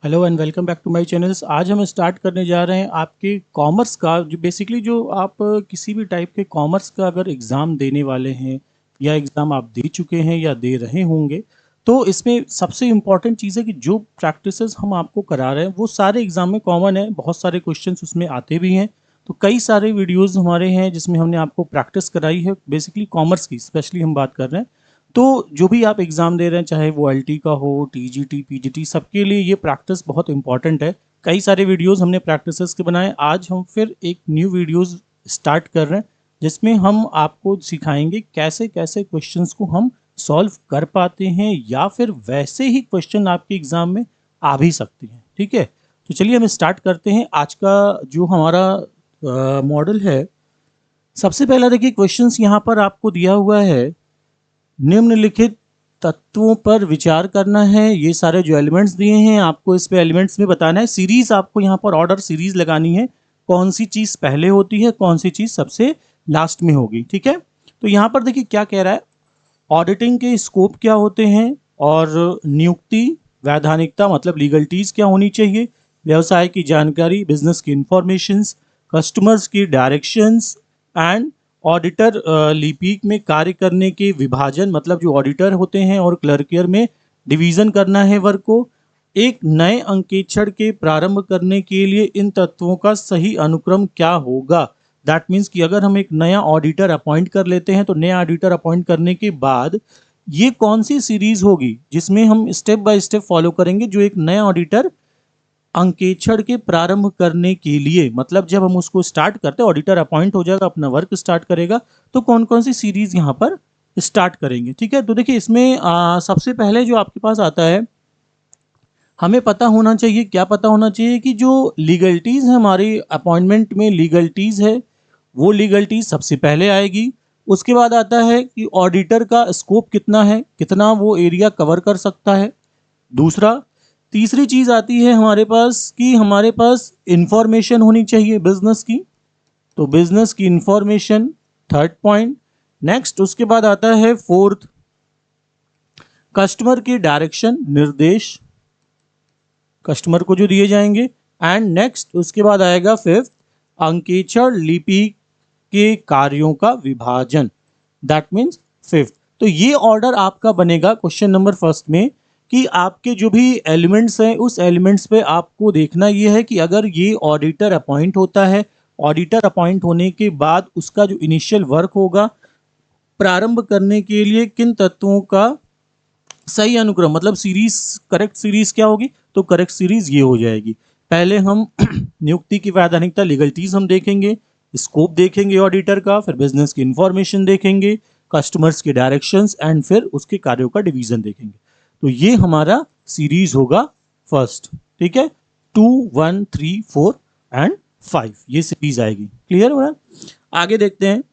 Hello and welcome back to my channels. आज हम start करने जा रहे हैं आपके कॉमर्स का, जो बेसिकली जो आप किसी भी टाइप के कॉमर्स का अगर एग्ज़ाम देने वाले हैं या एग्ज़ाम आप दे चुके हैं या दे रहे होंगे, तो इसमें सबसे इम्पॉर्टेंट चीज़ है कि जो प्रैक्टिसेस हम आपको करा रहे हैं वो सारे एग्ज़ाम में कॉमन है। बहुत सारे क्वेश्चंस उसमें आते भी हैं, तो कई सारे वीडियोज़ हमारे हैं जिसमें हमने आपको प्रैक्टिस कराई है। बेसिकली कॉमर्स की स्पेशली हम बात कर रहे हैं। तो जो भी आप एग्ज़ाम दे रहे हैं, चाहे वो एलटी का हो, टीजीटी, पीजीटी, सबके लिए ये प्रैक्टिस बहुत इंपॉर्टेंट है। कई सारे वीडियोस हमने प्रैक्टिसेस के बनाए। आज हम फिर एक न्यू वीडियोस स्टार्ट कर रहे हैं जिसमें हम आपको सिखाएंगे कैसे कैसे क्वेश्चंस को हम सॉल्व कर पाते हैं, या फिर वैसे ही क्वेश्चन आपके एग्ज़ाम में आ भी सकते हैं। ठीक है, तो चलिए हम स्टार्ट करते हैं। आज का जो हमारा मॉडल है, सबसे पहला देखिए क्वेश्चंस यहाँ पर आपको दिया हुआ है। निम्नलिखित तत्वों पर विचार करना है। ये सारे जो एलिमेंट्स दिए हैं आपको इस पे एलिमेंट्स में बताना है। सीरीज आपको यहाँ पर ऑर्डर सीरीज लगानी है, कौन सी चीज पहले होती है, कौन सी चीज सबसे लास्ट में होगी। ठीक है, तो यहाँ पर देखिए क्या कह रहा है। ऑडिटिंग के स्कोप क्या होते हैं, और नियुक्ति, वैधानिकता मतलब लीगलिटीज क्या होनी चाहिए, व्यवसाय की जानकारी, बिजनेस की इंफॉर्मेशंस, कस्टमर्स की डायरेक्शंस एंड ऑडिटर लिपिक में कार्य करने के विभाजन, मतलब जो ऑडिटर होते हैं और क्लर्कियर में डिवीजन करना है वर्क को। एक नए अंकेक्षण के प्रारंभ करने के लिए इन तत्वों का सही अनुक्रम क्या होगा। दैट मीन्स कि अगर हम एक नया ऑडिटर अपॉइंट कर लेते हैं तो नया ऑडिटर अपॉइंट करने के बाद ये कौन सी सीरीज होगी जिसमें हम स्टेप बाय स्टेप फॉलो करेंगे। जो एक नया ऑडिटर अंकेक्षण के प्रारंभ करने के लिए, मतलब जब हम उसको स्टार्ट करते हैं, ऑडिटर अपॉइंट हो जाएगा, अपना वर्क स्टार्ट करेगा, तो कौन कौन सी सीरीज यहाँ पर स्टार्ट करेंगे। ठीक है, तो देखिए इसमें सबसे पहले जो आपके पास आता है, हमें पता होना चाहिए, क्या पता होना चाहिए कि जो लीगलिटीज है हमारी अपॉइंटमेंट में लीगलिटीज है, वो लीगलिटीज सबसे पहले आएगी। उसके बाद आता है कि ऑडिटर का स्कोप कितना है, कितना वो एरिया कवर कर सकता है। दूसरा, तीसरी चीज आती है हमारे पास कि हमारे पास इंफॉर्मेशन होनी चाहिए बिजनेस की, तो बिजनेस की इंफॉर्मेशन, थर्ड पॉइंट। नेक्स्ट उसके बाद आता है फोर्थ, कस्टमर की डायरेक्शन, निर्देश कस्टमर को जो दिए जाएंगे। एंड नेक्स्ट उसके बाद आएगा फिफ्थ, अंकेक्षण लिपि के कार्यों का विभाजन, दैट मीन्स फिफ्थ। तो ये ऑर्डर आपका बनेगा क्वेश्चन नंबर फर्स्ट में कि आपके जो भी एलिमेंट्स हैं उस एलिमेंट्स पे आपको देखना ये है कि अगर ये ऑडिटर अपॉइंट होता है, ऑडिटर अपॉइंट होने के बाद उसका जो इनिशियल वर्क होगा प्रारंभ करने के लिए किन तत्वों का सही अनुक्रम, मतलब सीरीज, करेक्ट सीरीज क्या होगी, तो करेक्ट सीरीज ये हो जाएगी। पहले हम नियुक्ति की वैधानिकता, लीगलिटीज हम देखेंगे, स्कोप देखेंगे ऑडिटर का, फिर बिजनेस की इंफॉर्मेशन देखेंगे, कस्टमर्स की डायरेक्शंस एंड फिर उसके कार्यों का डिवीजन देखेंगे। तो ये हमारा सीरीज होगा फर्स्ट। ठीक है, 2, 1, 3, 4 एंड 5 ये सीरीज आएगी। क्लियर हो रहा है? आगे देखते हैं।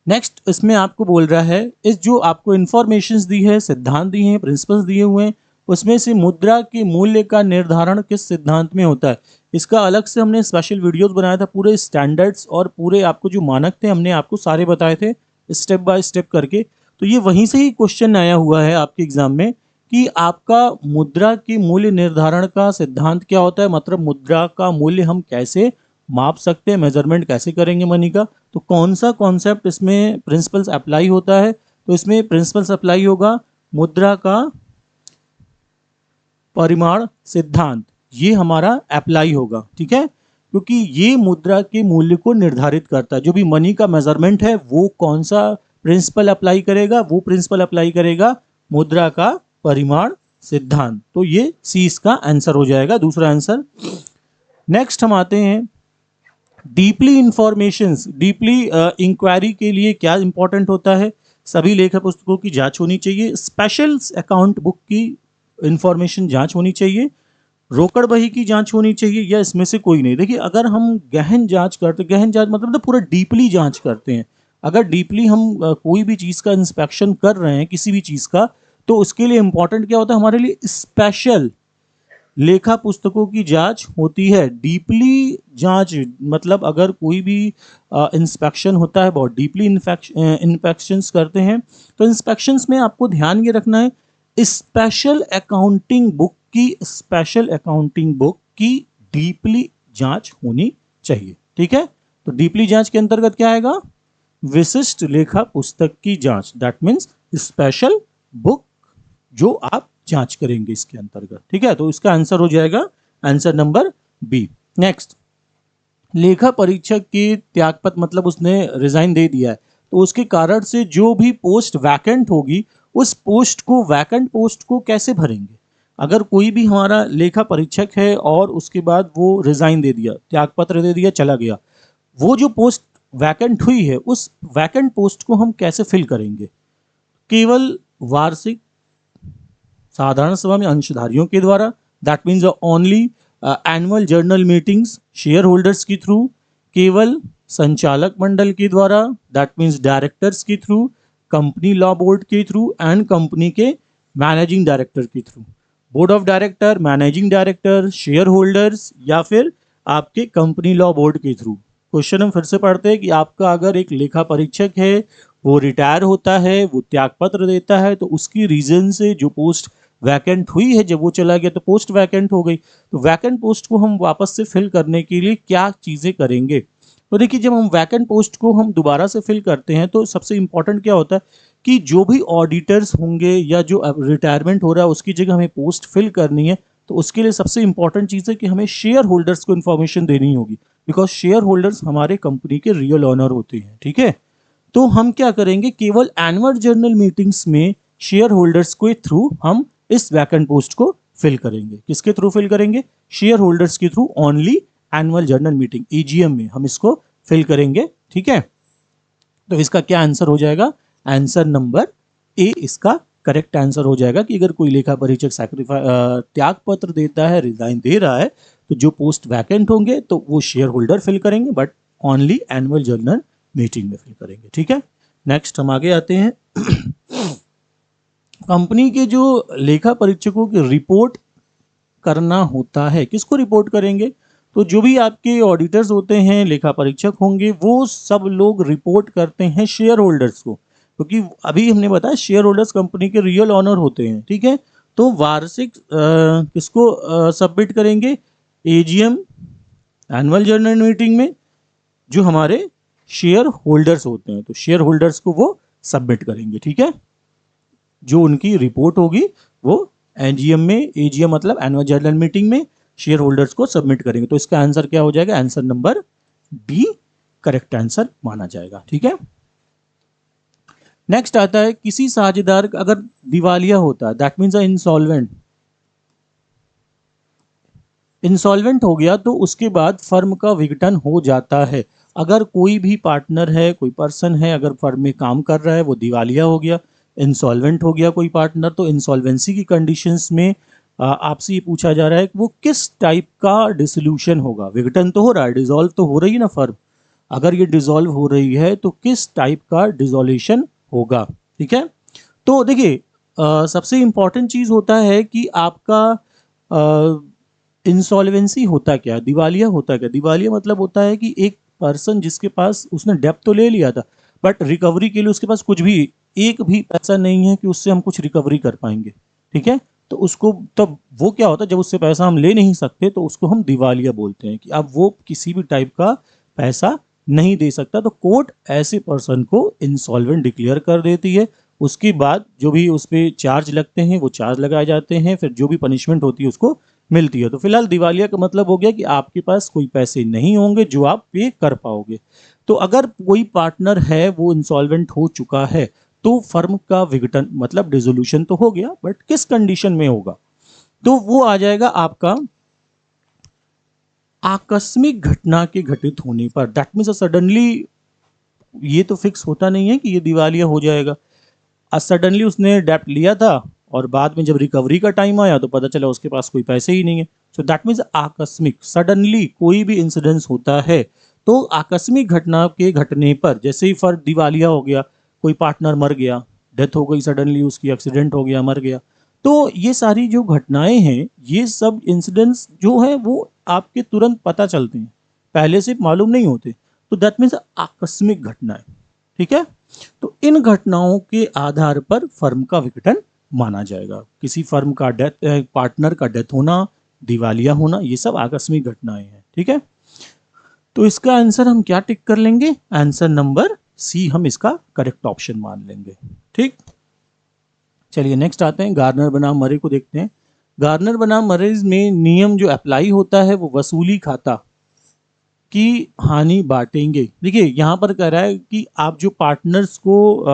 नेक्स्ट इसमें आपको बोल रहा है, इस जो आपको इंफॉर्मेशंस दी है, सिद्धांत दिए हैं, प्रिंसिपल्स दिए हुए हैं, उसमें से मुद्रा के मूल्य का निर्धारण किस सिद्धांत में होता है। इसका अलग से हमने स्पेशल वीडियोस बनाया था, पूरे स्टैंडर्ड्स और पूरे आपको जो मानक थे हमने आपको सारे बताए थे स्टेप बाय स्टेप करके। तो ये वहीं से ही क्वेश्चन आया हुआ है आपके एग्जाम में कि आपका मुद्रा के मूल्य निर्धारण का सिद्धांत क्या होता है, मतलब मुद्रा का मूल्य हम कैसे माप सकते हैं, मेजरमेंट कैसे करेंगे मनी का। तो कौन सा कॉन्सेप्ट इसमें प्रिंसिपल्स अप्लाई होता है, तो इसमें प्रिंसिपल्स अप्लाई होगा मुद्रा का परिमाण सिद्धांत, ये हमारा अप्लाई होगा। ठीक है, क्योंकि ये मुद्रा के मूल्य को निर्धारित करता है। जो भी मनी का मेजरमेंट है वो कौन सा प्रिंसिपल अप्लाई करेगा, वो प्रिंसिपल अप्लाई करेगा मुद्रा का परिमाण सिद्धांत। तो ये सी इसका आंसर हो जाएगा, दूसरा आंसर। नेक्स्ट हम आते हैं डीपली इंफॉर्मेशन, डीपली इंक्वायरी के लिए क्या इंपॉर्टेंट होता है। सभी लेखा पुस्तकों की जांच होनी चाहिए, स्पेशल अकाउंट बुक की इंफॉर्मेशन जांच होनी चाहिए, रोकड़ बही की जांच होनी चाहिए, या इसमें से कोई नहीं। देखिए अगर हम गहन जांच करते, गहन जांच मतलब तो पूरा डीपली जांच करते हैं, अगर डीपली हम कोई भी चीज़ का इंस्पेक्शन कर रहे हैं, किसी भी चीज़ का, तो उसके लिए इंपॉर्टेंट क्या होता है हमारे लिए, स्पेशल लेखा पुस्तकों की जांच होती है। डीपली जांच मतलब अगर कोई भी इंस्पेक्शन होता है, बहुत डीपली इंस्पेक्शंस करते हैं, तो इंस्पेक्शंस में आपको ध्यान ये रखना है स्पेशल अकाउंटिंग बुक आपकी स्पेशल अकाउंटिंग बुक की डीपली जांच होनी चाहिए। ठीक है, तो डीपली जांच के अंतर्गत क्या आएगा? विशिष्ट लेखा पुस्तक की जांच, दैट मीन्स स्पेशल बुक जो आप जांच करेंगे इसके अंतर्गत। ठीक है, तो इसका आंसर हो जाएगा आंसर नंबर बी। नेक्स्ट, लेखा परीक्षक के त्यागपत्र, मतलब उसने रिजाइन दे दिया है, तो उसके कारण से जो भी पोस्ट वैकेंट होगी उस पोस्ट को, वैकेंट पोस्ट को कैसे भरेंगे? अगर कोई भी हमारा लेखा परीक्षक है और उसके बाद वो रिजाइन दे दिया, त्यागपत्र दे दिया, चला गया, वो जो पोस्ट वैकेंट हुई है उस वैकेंट पोस्ट को हम कैसे फिल करेंगे? केवल वार्षिक साधारण सभा में अंशधारियों के द्वारा, that means only annual journal meetings share holders के थ्रू, केवल संचालक मंडल के द्वारा, दैट मीन्स डायरेक्टर्स के थ्रू, कंपनी लॉ बोर्ड के थ्रू एंड कंपनी के मैनेजिंग डायरेक्टर के through. Board of director, managing director, share holders या फिर आपके कंपनी लॉ बोर्ड के थ्रू। क्वेश्चन हम फिर से पढ़ते हैं कि आपका अगर एक लेखा परीक्षक है, वो रिटायर होता है, वो त्यागपत्र देता है, तो उसकी रीजन से जो पोस्ट वैकेंट हुई है, जब वो चला गया तो पोस्ट वैकेंट हो गई। तो वैकेंट पोस्ट को हम वापस से फिल करने के लिए क्या चीजें करेंगे? तो देखिए, जब हम वैकेंट पोस्ट को हम दोबारा से फिल करते हैं तो सबसे इंपॉर्टेंट क्या होता है कि जो भी ऑडिटर्स होंगे या जो रिटायरमेंट हो रहा है उसकी जगह हमें पोस्ट फिल करनी है, तो उसके लिए सबसे इंपॉर्टेंट चीज़ है कि हमें शेयर होल्डर्स को इन्फॉर्मेशन देनी होगी, बिकॉज शेयर होल्डर्स हमारे कंपनी के रियल ऑनर होते हैं। ठीक है, तो हम क्या करेंगे, केवल एनुअल जर्नल मीटिंग्स में शेयर होल्डर्स के थ्रू हम इस वैकेंट पोस्ट को फिल करेंगे। किसके थ्रू फिल करेंगे? शेयर होल्डर्स के through, only annual journal meeting AGM में हम इसको फिल करेंगे। ठीक है, तो इसका क्या आंसर हो जाएगा? आंसर नंबर ए इसका करेक्ट आंसर हो जाएगा कि अगर कोई लेखा परीक्षक त्याग पत्र देता है, रिजाइन दे रहा है, तो जो पोस्ट वैकेंट होंगे तो वो शेयर होल्डर फिल करेंगे, but only annual journal meeting में फिल करेंगे। ठीक है, नेक्स्ट हम आगे आते हैं। कंपनी के जो लेखा परीक्षकों की रिपोर्ट करना होता है, किसको रिपोर्ट करेंगे? तो जो भी आपके ऑडिटर्स होते हैं, लेखा परीक्षक होंगे, वो सब लोग रिपोर्ट करते हैं शेयर होल्डर्स को, क्योंकि अभी हमने बताया शेयर होल्डर्स कंपनी के रियल ऑनर होते हैं। ठीक है, तो वार्षिक किसको सबमिट करेंगे? एजीएम, एनुअल जर्नल मीटिंग में जो हमारे शेयर होल्डर्स होते हैं, तो शेयर होल्डर्स को वो सबमिट करेंगे। ठीक है, जो उनकी रिपोर्ट होगी वो एजीएम में, एजीएम मतलब एनुअल जनरल मीटिंग में शेयर होल्डर्स को सबमिट करेंगे। तो इसका आंसर क्या हो जाएगा? Answer number B correct answer माना जाएगा। ठीक है, नेक्स्ट आता है, किसी साझेदार अगर दिवालिया होता है, दैट मीन्स इंसॉल्वेंट, इंसॉल्वेंट हो गया तो उसके बाद फर्म का विघटन हो जाता है। अगर कोई भी पार्टनर है, कोई पर्सन है, अगर फर्म में काम कर रहा है, वो दिवालिया हो गया, इंसॉल्वेंट हो गया कोई पार्टनर, तो इंसॉल्वेंसी की कंडीशंस में आपसे ये पूछा जा रहा है कि वो किस टाइप का डिसोल्यूशन होगा। विघटन तो हो रहा है, डिसॉल्व तो हो रही है ना फर्म, अगर ये डिसॉल्व हो रही है तो किस टाइप का डिसोल्यूशन होगा। ठीक है, तो देखिए सबसे इंपॉर्टेंट चीज होता है कि आपका इंसॉल्वेंसी होता क्या, दिवालिया होता क्या? दिवालिया मतलब होता है कि एक पर्सन जिसके पास, उसने डेब्ट तो ले लिया था, बट रिकवरी के लिए उसके पास कुछ भी, एक भी पैसा नहीं है कि उससे हम कुछ रिकवरी कर पाएंगे। ठीक है, तो उसको, तब वो क्या होता है, जब उससे पैसा हम ले नहीं सकते तो उसको हम दिवालिया बोलते हैं, कि अब वो किसी भी टाइप का पैसा नहीं दे सकता। तो कोर्ट ऐसे पर्सन को इंसॉल्वेंट डिक्लेयर कर देती है। उसके बाद जो भी उस पर चार्ज लगते हैं वो चार्ज लगाए जाते हैं, फिर जो भी पनिशमेंट होती है उसको मिलती है। तो फिलहाल दिवालिया का मतलब हो गया कि आपके पास कोई पैसे नहीं होंगे जो आप पे कर पाओगे। तो अगर कोई पार्टनर है वो इंसॉल्वेंट हो चुका है, तो फर्म का विघटन मतलब डिसोल्यूशन तो हो गया, बट किस कंडीशन में होगा? तो वो आ जाएगा आपका आकस्मिक घटना के घटित होने पर। दैट मीन्स सडनली, ये तो फिक्स होता नहीं है कि ये दिवालिया हो जाएगा। सडनली उसने डेप्ट लिया था और बाद में जब रिकवरी का टाइम आया तो पता चला उसके पास कोई पैसे ही नहीं है। सो दैट मीन्स आकस्मिक, सडनली कोई भी इंसिडेंस होता है तो आकस्मिक घटना के घटने पर, जैसे ही फर्म दिवालिया हो गया, कोई पार्टनर मर गया, डेथ हो गई सडनली उसकी, एक्सीडेंट हो गया, मर गया, तो ये सारी जो घटनाएं हैं, ये सब इंसिडेंट्स जो है वो आपके तुरंत पता चलते हैं, पहले से मालूम नहीं होते। तो दैट मीन्स आकस्मिक घटनाएं। ठीक है, तो इन घटनाओं के आधार पर फर्म का विघटन माना जाएगा। किसी फर्म का पार्टनर का डेथ होना, दिवालिया होना, ये सब आकस्मिक घटनाएं हैं। ठीक है, तो इसका आंसर हम क्या टिक कर लेंगे? आंसर नंबर सी हम इसका करेक्ट ऑप्शन मान लेंगे। ठीक, चलिए नेक्स्ट आते हैं, गार्नर बनाम मरे को देखते हैं। गार्नर बनाम मरे में नियम जो अप्लाई होता है वो वसूली खाता की हानि बांटेंगे। देखिए यहाँ पर कह रहा है कि आप जो पार्टनर्स को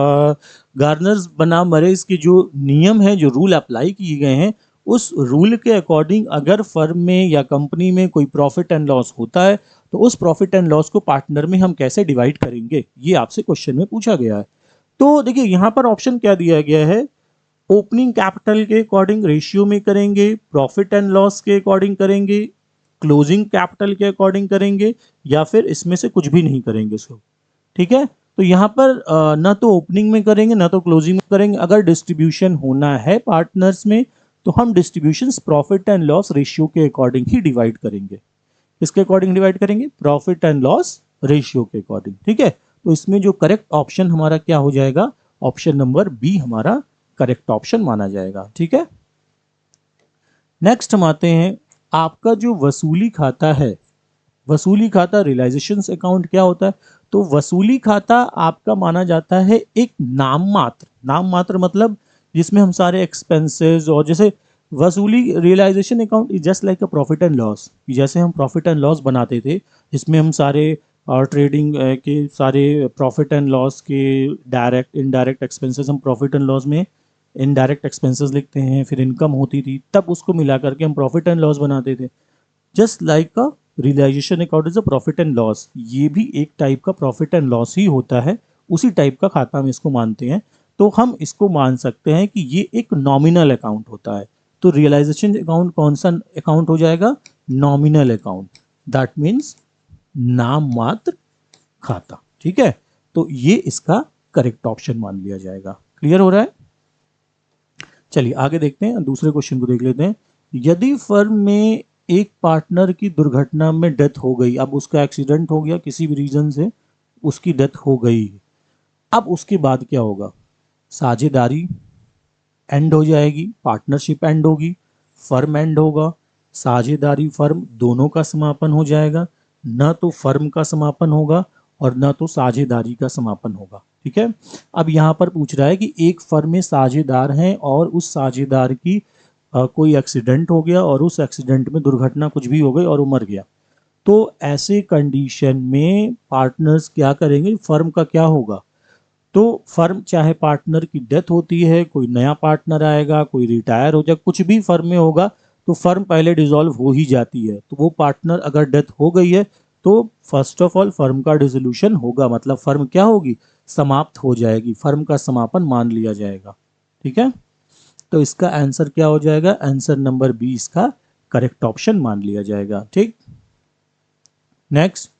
गार्नर्स बनाम मरेज के जो नियम है, जो रूल अप्लाई किए गए हैं, उस रूल के अकॉर्डिंग अगर फर्म में या कंपनी में कोई प्रॉफिट एंड लॉस होता है तो उस प्रॉफिट एंड लॉस को पार्टनर में हम कैसे डिवाइड करेंगे, ये आपसे क्वेश्चन में पूछा गया है। तो देखिए यहाँ पर ऑप्शन क्या दिया गया है, ओपनिंग कैपिटल के अकॉर्डिंग रेशियो में करेंगे, प्रॉफिट एंड लॉस के अकॉर्डिंग करेंगे, क्लोजिंग कैपिटल के अकॉर्डिंग करेंगे, या फिर इसमें से कुछ भी नहीं करेंगे इसको। ठीक है, तो यहाँ पर ना तो ओपनिंग में करेंगे ना तो क्लोजिंग में करेंगे। अगर डिस्ट्रीब्यूशन होना है पार्टनर्स में तो हम distribution profit and loss ratio के अकॉर्डिंग ही डिवाइड करेंगे। इसके अकॉर्डिंग डिवाइड करेंगे, प्रॉफिट एंड लॉस रेशियो के अकॉर्डिंग। ठीक है, तो इसमें जो करेक्ट ऑप्शन हमारा क्या हो जाएगा, ऑप्शन नंबर बी हमारा करेक्ट ऑप्शन माना जाएगा। ठीक है, नेक्स्ट हम आते हैं, आपका जो वसूली खाता है, वसूली खाता रियलाइजेशन अकाउंट क्या होता है? तो वसूली खाता आपका माना जाता है एक नाम मात्र, नाम मात्र मतलब जिसमें हम सारे एक्सपेंसेस, और जैसे वसूली realisation account is just like a profit and loss, जैसे हम प्रॉफिट एंड लॉस बनाते थे जिसमें हम सारे ट्रेडिंग के सारे प्रॉफिट एंड लॉस के डायरेक्ट इनडायरेक्ट एक्सपेंसेस हम प्रॉफिट एंड लॉस में इनडायरेक्ट एक्सपेंसेस लिखते हैं, फिर इनकम होती थी तब उसको मिला करके हम प्रॉफिट एंड लॉस बनाते थे। Just like a realisation account is a profit and loss, ये भी एक टाइप का प्रॉफिट एंड लॉस ही होता है, उसी टाइप का खाता हम इसको मानते हैं। तो हम इसको मान सकते हैं कि ये एक नॉमिनल अकाउंट होता है। तो रियलाइजेशन अकाउंट कौन सा अकाउंट हो जाएगा? नॉमिनल अकाउंट, दैट मीन्स नाम मात्र खाता। ठीक है, तो ये इसका करेक्ट ऑप्शन मान लिया जाएगा। क्लियर हो रहा है? चलिए आगे देखते हैं, दूसरे क्वेश्चन को देख लेते हैं। यदि फर्म में एक पार्टनर की दुर्घटना में डेथ हो गई, अब उसका एक्सीडेंट हो गया, किसी भी रीजन से उसकी डेथ हो गई, अब उसके बाद क्या होगा? साझेदारी एंड हो जाएगी, पार्टनरशिप एंड होगी, फर्म एंड होगा, साझेदारी फर्म दोनों का समापन हो जाएगा, न तो फर्म का समापन होगा और न तो साझेदारी का समापन होगा। ठीक है, अब यहाँ पर पूछ रहा है कि एक फर्म में साझेदार हैं और उस साझेदार की कोई एक्सीडेंट हो गया और उस एक्सीडेंट में दुर्घटना कुछ भी हो गई और वो मर गया, तो ऐसे कंडीशन में पार्टनर्स क्या करेंगे? फर्म का क्या होगा? तो फर्म चाहे पार्टनर की डेथ होती है, कोई नया पार्टनर आएगा, कोई रिटायर हो जाए, कुछ भी फर्म में होगा तो फर्म पहले डिसॉल्व हो ही जाती है। तो वो पार्टनर अगर डेथ हो गई है तो फर्स्ट ऑफ ऑल फर्म का डिसोल्यूशन होगा, मतलब फर्म क्या होगी? समाप्त हो जाएगी, फर्म का समापन मान लिया जाएगा। ठीक है, तो इसका आंसर क्या हो जाएगा? आंसर नंबर बी इसका करेक्ट ऑप्शन मान लिया जाएगा। ठीक, नेक्स्ट,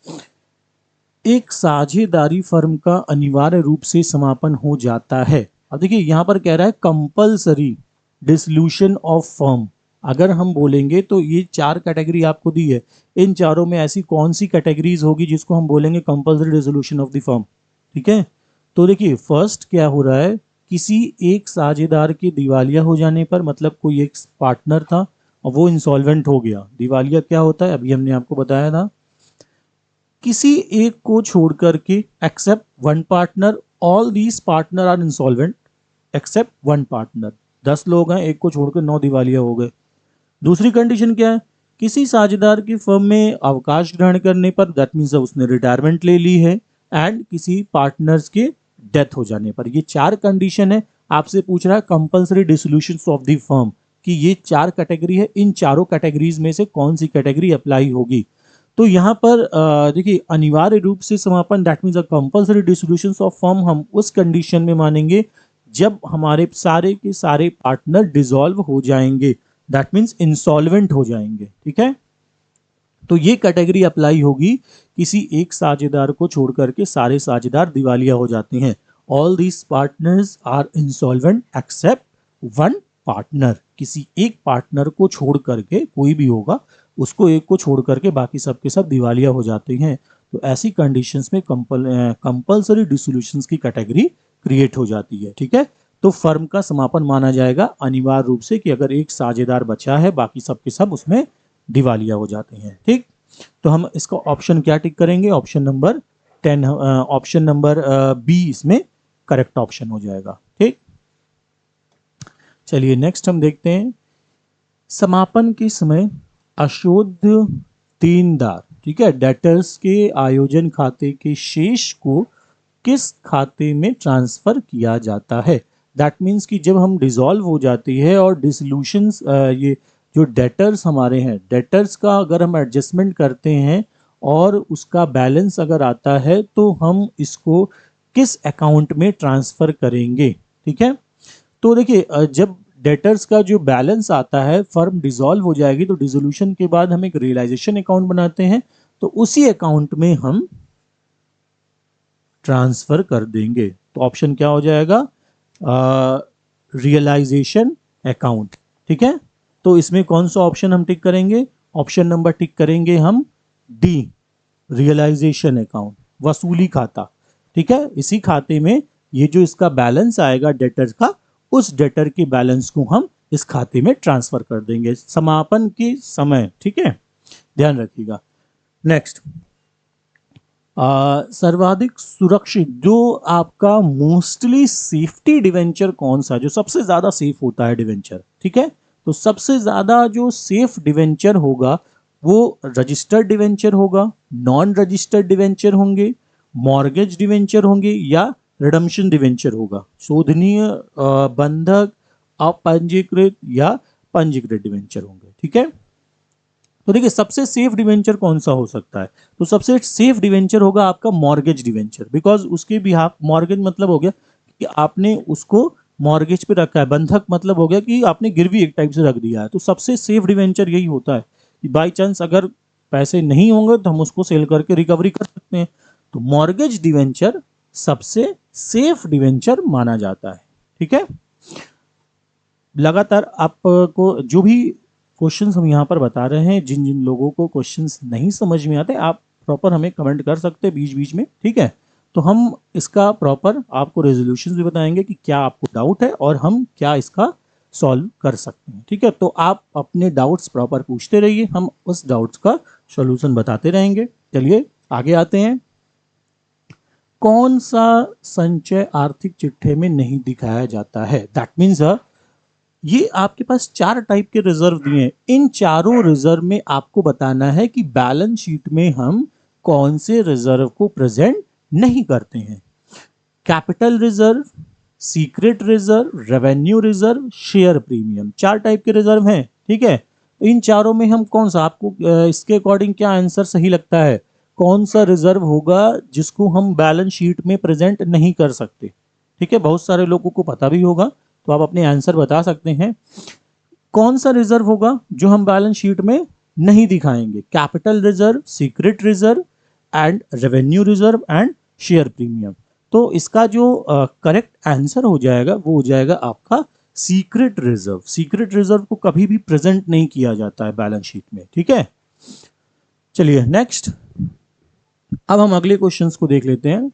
एक साझेदारी फर्म का अनिवार्य रूप से समापन हो जाता है। अब देखिए यहाँ पर कह रहा है कंपल्सरी डिसोल्यूशन ऑफ फर्म। अगर हम बोलेंगे तो ये चार कैटेगरी आपको दी है, इन चारों में ऐसी कौन सी कैटेगरीज होगी जिसको हम बोलेंगे compulsory dissolution of the firm? ठीक है, तो देखिए फर्स्ट क्या हो रहा है, किसी एक साझेदार के दिवालिया हो जाने पर, मतलब कोई एक पार्टनर था और वो इंसॉल्वेंट हो गया। दिवालिया क्या होता है? अभी हमने आपको बताया था, किसी एक को छोड़ करके, except one partner, all these partner are insolvent except one partner. 10 लोग हैं, एक को छोड़कर 9 दिवालिया हो गए। दूसरी कंडीशन क्या है? किसी साझेदार की फर्म में अवकाश ग्रहण करने पर, दैट मीन्स उसने रिटायरमेंट ले ली है, एंड किसी पार्टनर्स के डेथ हो जाने पर। ये चार कंडीशन है। आपसे पूछ रहा है compulsory dissolution of the firm कि ये चार कैटेगरी है, इन चारों कैटेगरीज में से कौन सी कैटेगरी अप्लाई होगी? तो यहाँ पर देखिए अनिवार्य रूप से समापन, that means a compulsory dissolution of firm हम उस कंडीशन में मानेंगे जब हमारे सारे के सारे पार्टनर डिसॉल्व हो जाएंगे, दैट मीन्स इंसॉल्वेंट हो जाएंगे। ठीक है, तो ये कैटेगरी अप्लाई होगी किसी एक साझेदार को छोड़ करके सारे साझेदार दिवालिया हो जाते हैं। All these partners are insolvent except one partner. किसी एक पार्टनर को छोड़ करके, कोई भी होगा उसको, एक को छोड़ करके बाकी सब के सब दिवालिया हो जाते हैं। तो ऐसी कंडीशंस में कंपल्सरी डिसोल्यूशंस की कैटेगरी क्रिएट हो जाती है। ठीक है, तो फर्म का समापन माना जाएगा अनिवार्य रूप से, कि अगर एक साझेदार बचा है बाकी सब के सब उसमें दिवालिया हो जाते हैं। ठीक, तो हम इसका ऑप्शन क्या टिक करेंगे, option number 10, option number B इसमें करेक्ट ऑप्शन हो जाएगा। ठीक, चलिए नेक्स्ट हम देखते हैं, समापन के समय अशोध देनदार, ठीक है, डेटर्स के आयोजन खाते के शेष को किस खाते में ट्रांसफर किया जाता है। दैट मीन्स कि जब हम डिसॉल्व हो जाती है और डिसोल्यूशंस, ये जो डेटर्स हमारे हैं, डेटर्स का अगर हम एडजस्टमेंट करते हैं और उसका बैलेंस अगर आता है तो हम इसको किस अकाउंट में ट्रांसफर करेंगे। ठीक है, तो देखिए जब डेटर्स का जो बैलेंस आता है, फर्म डिसॉल्व हो जाएगी तो डिसोल्यूशन के बाद हम एक रियलाइजेशन अकाउंट बनाते हैं, तो उसी अकाउंट में हम ट्रांसफर कर देंगे। तो ऑप्शन क्या हो जाएगा, रियलाइजेशन अकाउंट। ठीक है, तो इसमें कौन सा ऑप्शन हम टिक करेंगे, ऑप्शन नंबर टिक करेंगे हम डी, रियलाइजेशन अकाउंट, वसूली खाता। ठीक है, इसी खाते में ये जो इसका बैलेंस आएगा डेटर का, उस डेटर के बैलेंस को हम इस खाते में ट्रांसफर कर देंगे समापन के समय। ठीक है, ध्यान रखिएगा। नेक्स्ट, सर्वाधिक सुरक्षित, जो आपका मोस्टली सेफ्टी डिवेंचर कौन सा, जो सबसे ज्यादा सेफ होता है डिवेंचर। ठीक है, तो सबसे ज्यादा जो सेफ डिवेंचर होगा वो रजिस्टर्ड डिवेंचर होगा, नॉन रजिस्टर्ड डिवेंचर होंगे, मॉर्गेज डिवेंचर होंगे, या रिडम्पशन डिवेंचर होगा, शोधनीय, बंधक, अपंजीकृत या पंजीकृत डिवेंचर होंगे। ठीक है, तो देखिए सबसे सेफ डिवेंचर कौन सा हो सकता है, तो सबसे सेफ डिवेंचर होगा आपका मॉर्गेज डिवेंचर, बिकॉज उसके बिहाफ, मॉर्गेज मतलब हो गया कि आपने उसको मॉर्गेज पे रखा है, बंधक मतलब हो गया कि आपने गिरवी एक टाइप से रख दिया है। तो सबसे सेफ डिवेंचर यही होता है कि बाई चांस अगर पैसे नहीं होंगे तो हम उसको सेल करके रिकवरी कर सकते हैं। तो मॉर्गेज डिवेंचर सबसे सेफ डिवेंचर माना जाता है। ठीक है, लगातार आपको जो भी क्वेश्चंस हम यहाँ पर बता रहे हैं, जिन जिन लोगों को क्वेश्चंस नहीं समझ में आते आप प्रॉपर हमें कमेंट कर सकते हैं बीच बीच में। ठीक है, तो हम इसका प्रॉपर आपको रेजोल्यूशन भी बताएंगे कि क्या आपको डाउट है और हम क्या इसका सॉल्व कर सकते हैं। ठीक है, तो आप अपने डाउट्स प्रॉपर पूछते रहिए, हम उस डाउट्स का सॉल्यूशन बताते रहेंगे। चलिए आगे आते हैं, कौन सा संचय आर्थिक चिट्ठे में नहीं दिखाया जाता है। दैट मीन्स ये आपके पास 4 टाइप के रिजर्व दिए हैं, इन चारों रिजर्व में आपको बताना है कि बैलेंस शीट में हम कौन से रिजर्व को प्रेजेंट नहीं करते हैं। Capital reserve, secret reserve, revenue reserve, share premium, 4 type के रिजर्व हैं। ठीक है, तो इन चारों में हम कौन सा, आपको इसके अकॉर्डिंग क्या आंसर सही लगता है, कौन सा रिजर्व होगा जिसको हम बैलेंस शीट में प्रेजेंट नहीं कर सकते। ठीक है, बहुत सारे लोगों को पता भी होगा, तो आप अपने आंसर बता सकते हैं। कौन सा रिजर्व होगा जो हम बैलेंस शीट में नहीं दिखाएंगे, capital reserve, secret reserve and revenue reserve and share premium. तो इसका जो करेक्ट आंसर हो जाएगा वो हो जाएगा आपका सीक्रेट रिजर्व। सीक्रेट रिजर्व को कभी भी प्रेजेंट नहीं किया जाता है बैलेंस शीट में। ठीक है, चलिए नेक्स्ट, अब हम अगले क्वेश्चंस को देख लेते हैं।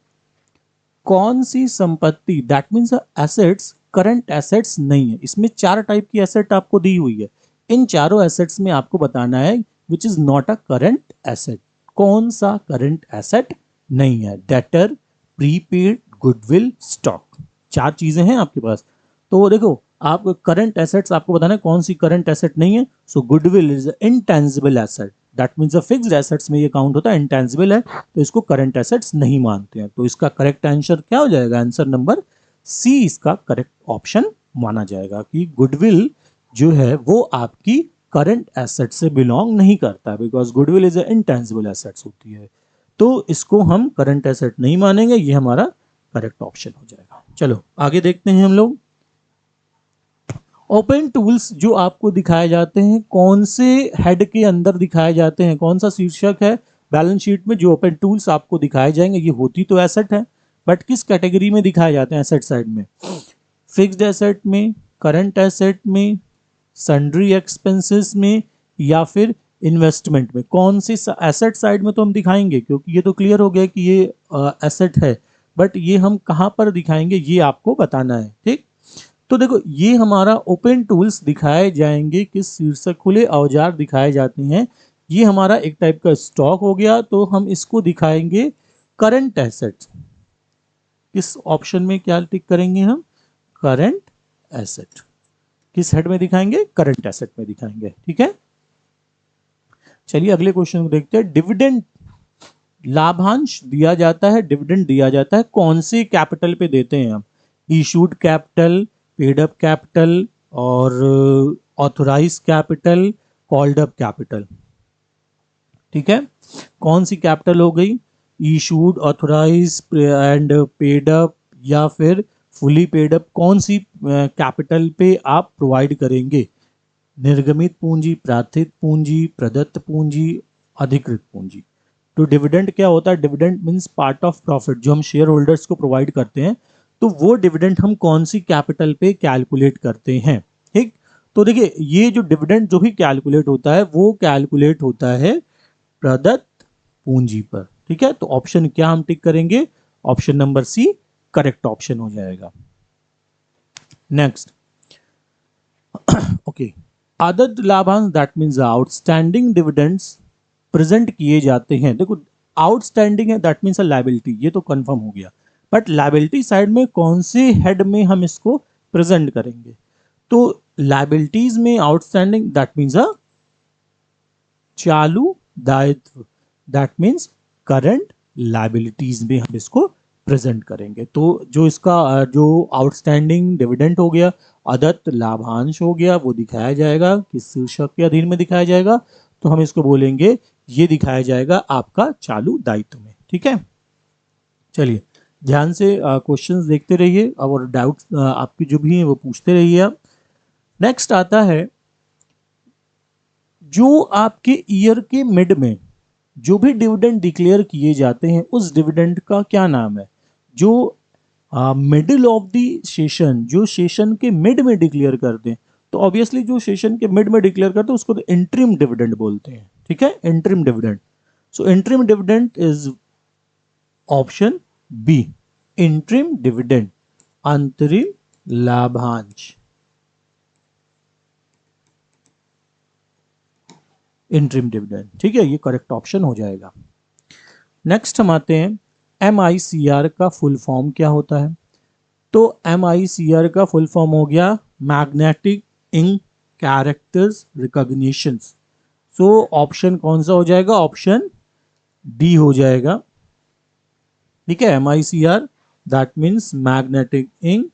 कौन सी संपत्ति, that means assets, current assets नहीं है। इसमें 4 टाइप की एसेट आपको दी हुई है, इन चारों एसेट्स में आपको बताना है which is not a current asset. कौन सा करंट एसेट नहीं है, डेटर, प्रीपेड, गुडविल, स्टॉक, 4 चीजें हैं आपके पास। तो देखो आप करंट एसेट्स आपको बताना है कौन सी करंट एसेट नहीं है। So goodwill is intangible asset, that means fixed assets में ये काउंट होता है, इंटेंजिबल है तो इसको करंट एसेट्स नहीं मानते हैं। तो इसका करेक्ट आंसर क्या हो जाएगा, आंसर नंबर सी इसका करेक्ट ऑप्शन माना जाएगा कि गुडविल जो है वो आपकी करंट एसेट से बिलोंग नहीं करता, because goodwill is intangible assets होती है। तो इसको हम करंट एसेट नहीं मानेंगे, ये हमारा करेक्ट ऑप्शन हो जाएगा। चलो आगे देखते हैं हम लोग। ओपन टूल्स जो आपको दिखाए जाते हैं कौन से हेड के अंदर दिखाए जाते हैं, कौन सा शीर्षक है बैलेंस शीट में जो ओपन टूल्स आपको दिखाए जाएंगे, ये होती तो एसेट है बट किस कैटेगरी में दिखाए जाते हैं एसेट साइड में, फिक्स्ड एसेट में, करंट एसेट में, सन्ड्री एक्सपेंसेस में, या फिर इन्वेस्टमेंट में। कौन सी एसेट साइड में तो हम दिखाएंगे क्योंकि ये तो क्लियर हो गया कि ये एसेट है, बट ये हम कहाँ पर दिखाएंगे ये आपको बताना है। ठीक, तो देखो ये हमारा ओपन टूल्स दिखाए जाएंगे, किस शीर्षक, खुले औजार दिखाए जाते हैं। ये हमारा एक टाइप का स्टॉक हो गया, तो हम इसको दिखाएंगे करंट एसेट्स। किस ऑप्शन में क्या टिक करेंगे हम? Current asset. किस हेड में दिखाएंगे? करंट एसेट में दिखाएंगे। ठीक है, चलिए अगले क्वेश्चन को देखते हैं। डिविडेंड, लाभांश दिया जाता है, डिविडेंड दिया जाता है, कौन से कैपिटल पे देते हैं हम? Issued capital, paid up capital, और authorise capital, called up capital. ठीक है, कौन सी कैपिटल हो गई? Issued, authorise and paid up, या फिर फुली पेड अप? कौन सी कैपिटल पे आप प्रोवाइड करेंगे? निर्गमित पूंजी, प्रार्थित पूंजी, प्रदत्त पूंजी, अधिकृत पूंजी। तो डिविडेंड क्या होता है? Dividend means part of profit जो हम शेयर होल्डर्स को प्रोवाइड करते हैं, तो वो डिविडेंड हम कौन सी कैपिटल पे कैलकुलेट करते हैं। ठीक, तो देखिए ये जो डिविडेंड जो भी कैलकुलेट होता है वो कैलकुलेट होता है प्रदत्त पूंजी पर। ठीक है, तो ऑप्शन क्या हम टिक करेंगे? Option number C correct option हो जाएगा। नेक्स्ट, ओके, आदत लाभांश that means outstanding dividends present किए जाते हैं। देखो आउटस्टैंडिंग है दैट मीन्स अ लायबिलिटी, ये तो कंफर्म हो गया, बट लायबिलिटी साइड में कौन से हेड में हम इसको प्रेजेंट करेंगे? तो लायबिलिटीज में आउटस्टैंडिंग दैट मीन्स अ चालू दायित्व, दैट मीन्स करंट लायबिलिटीज में हम इसको प्रेजेंट करेंगे। तो जो इसका जो आउटस्टैंडिंग डिविडेंड हो गया, अदत्त लाभांश हो गया, वो दिखाया जाएगा किस शीर्षक के अधीन में दिखाया जाएगा? तो हम इसको बोलेंगे ये दिखाया जाएगा आपका चालू दायित्व में। ठीक है, चलिए ध्यान से क्वेश्चंस देखते रहिए और डाउट्स आपकी जो भी हैं वो पूछते रहिए आप। नेक्स्ट आता है, जो आपके ईयर के मिड में जो भी डिविडेंड डिक्लेयर किए जाते हैं उस डिविडेंड का क्या नाम है? जो मिडिल ऑफ द सेशन, जो सेशन के मिड में डिक्लेयर करते हैं, तो ऑब्वियसली जो सेशन के मिड में डिक्लेयर करते हैं उसको तो इंटरिम डिविडेंड बोलते हैं। ठीक है, interim dividend. So interim dividend is option B, interim dividend, अंतरिम लाभांश, इंटरिम डिविडेंड। ठीक है, ये करेक्ट ऑप्शन हो जाएगा। नेक्स्ट हम आते हैं, MICR का फुल फॉर्म क्या होता है? तो MICR का फुल फॉर्म हो गया magnetic ink characters recognition. So option कौन सा हो जाएगा? ऑप्शन डी हो जाएगा। ठीक है, MICR that means magnetic ink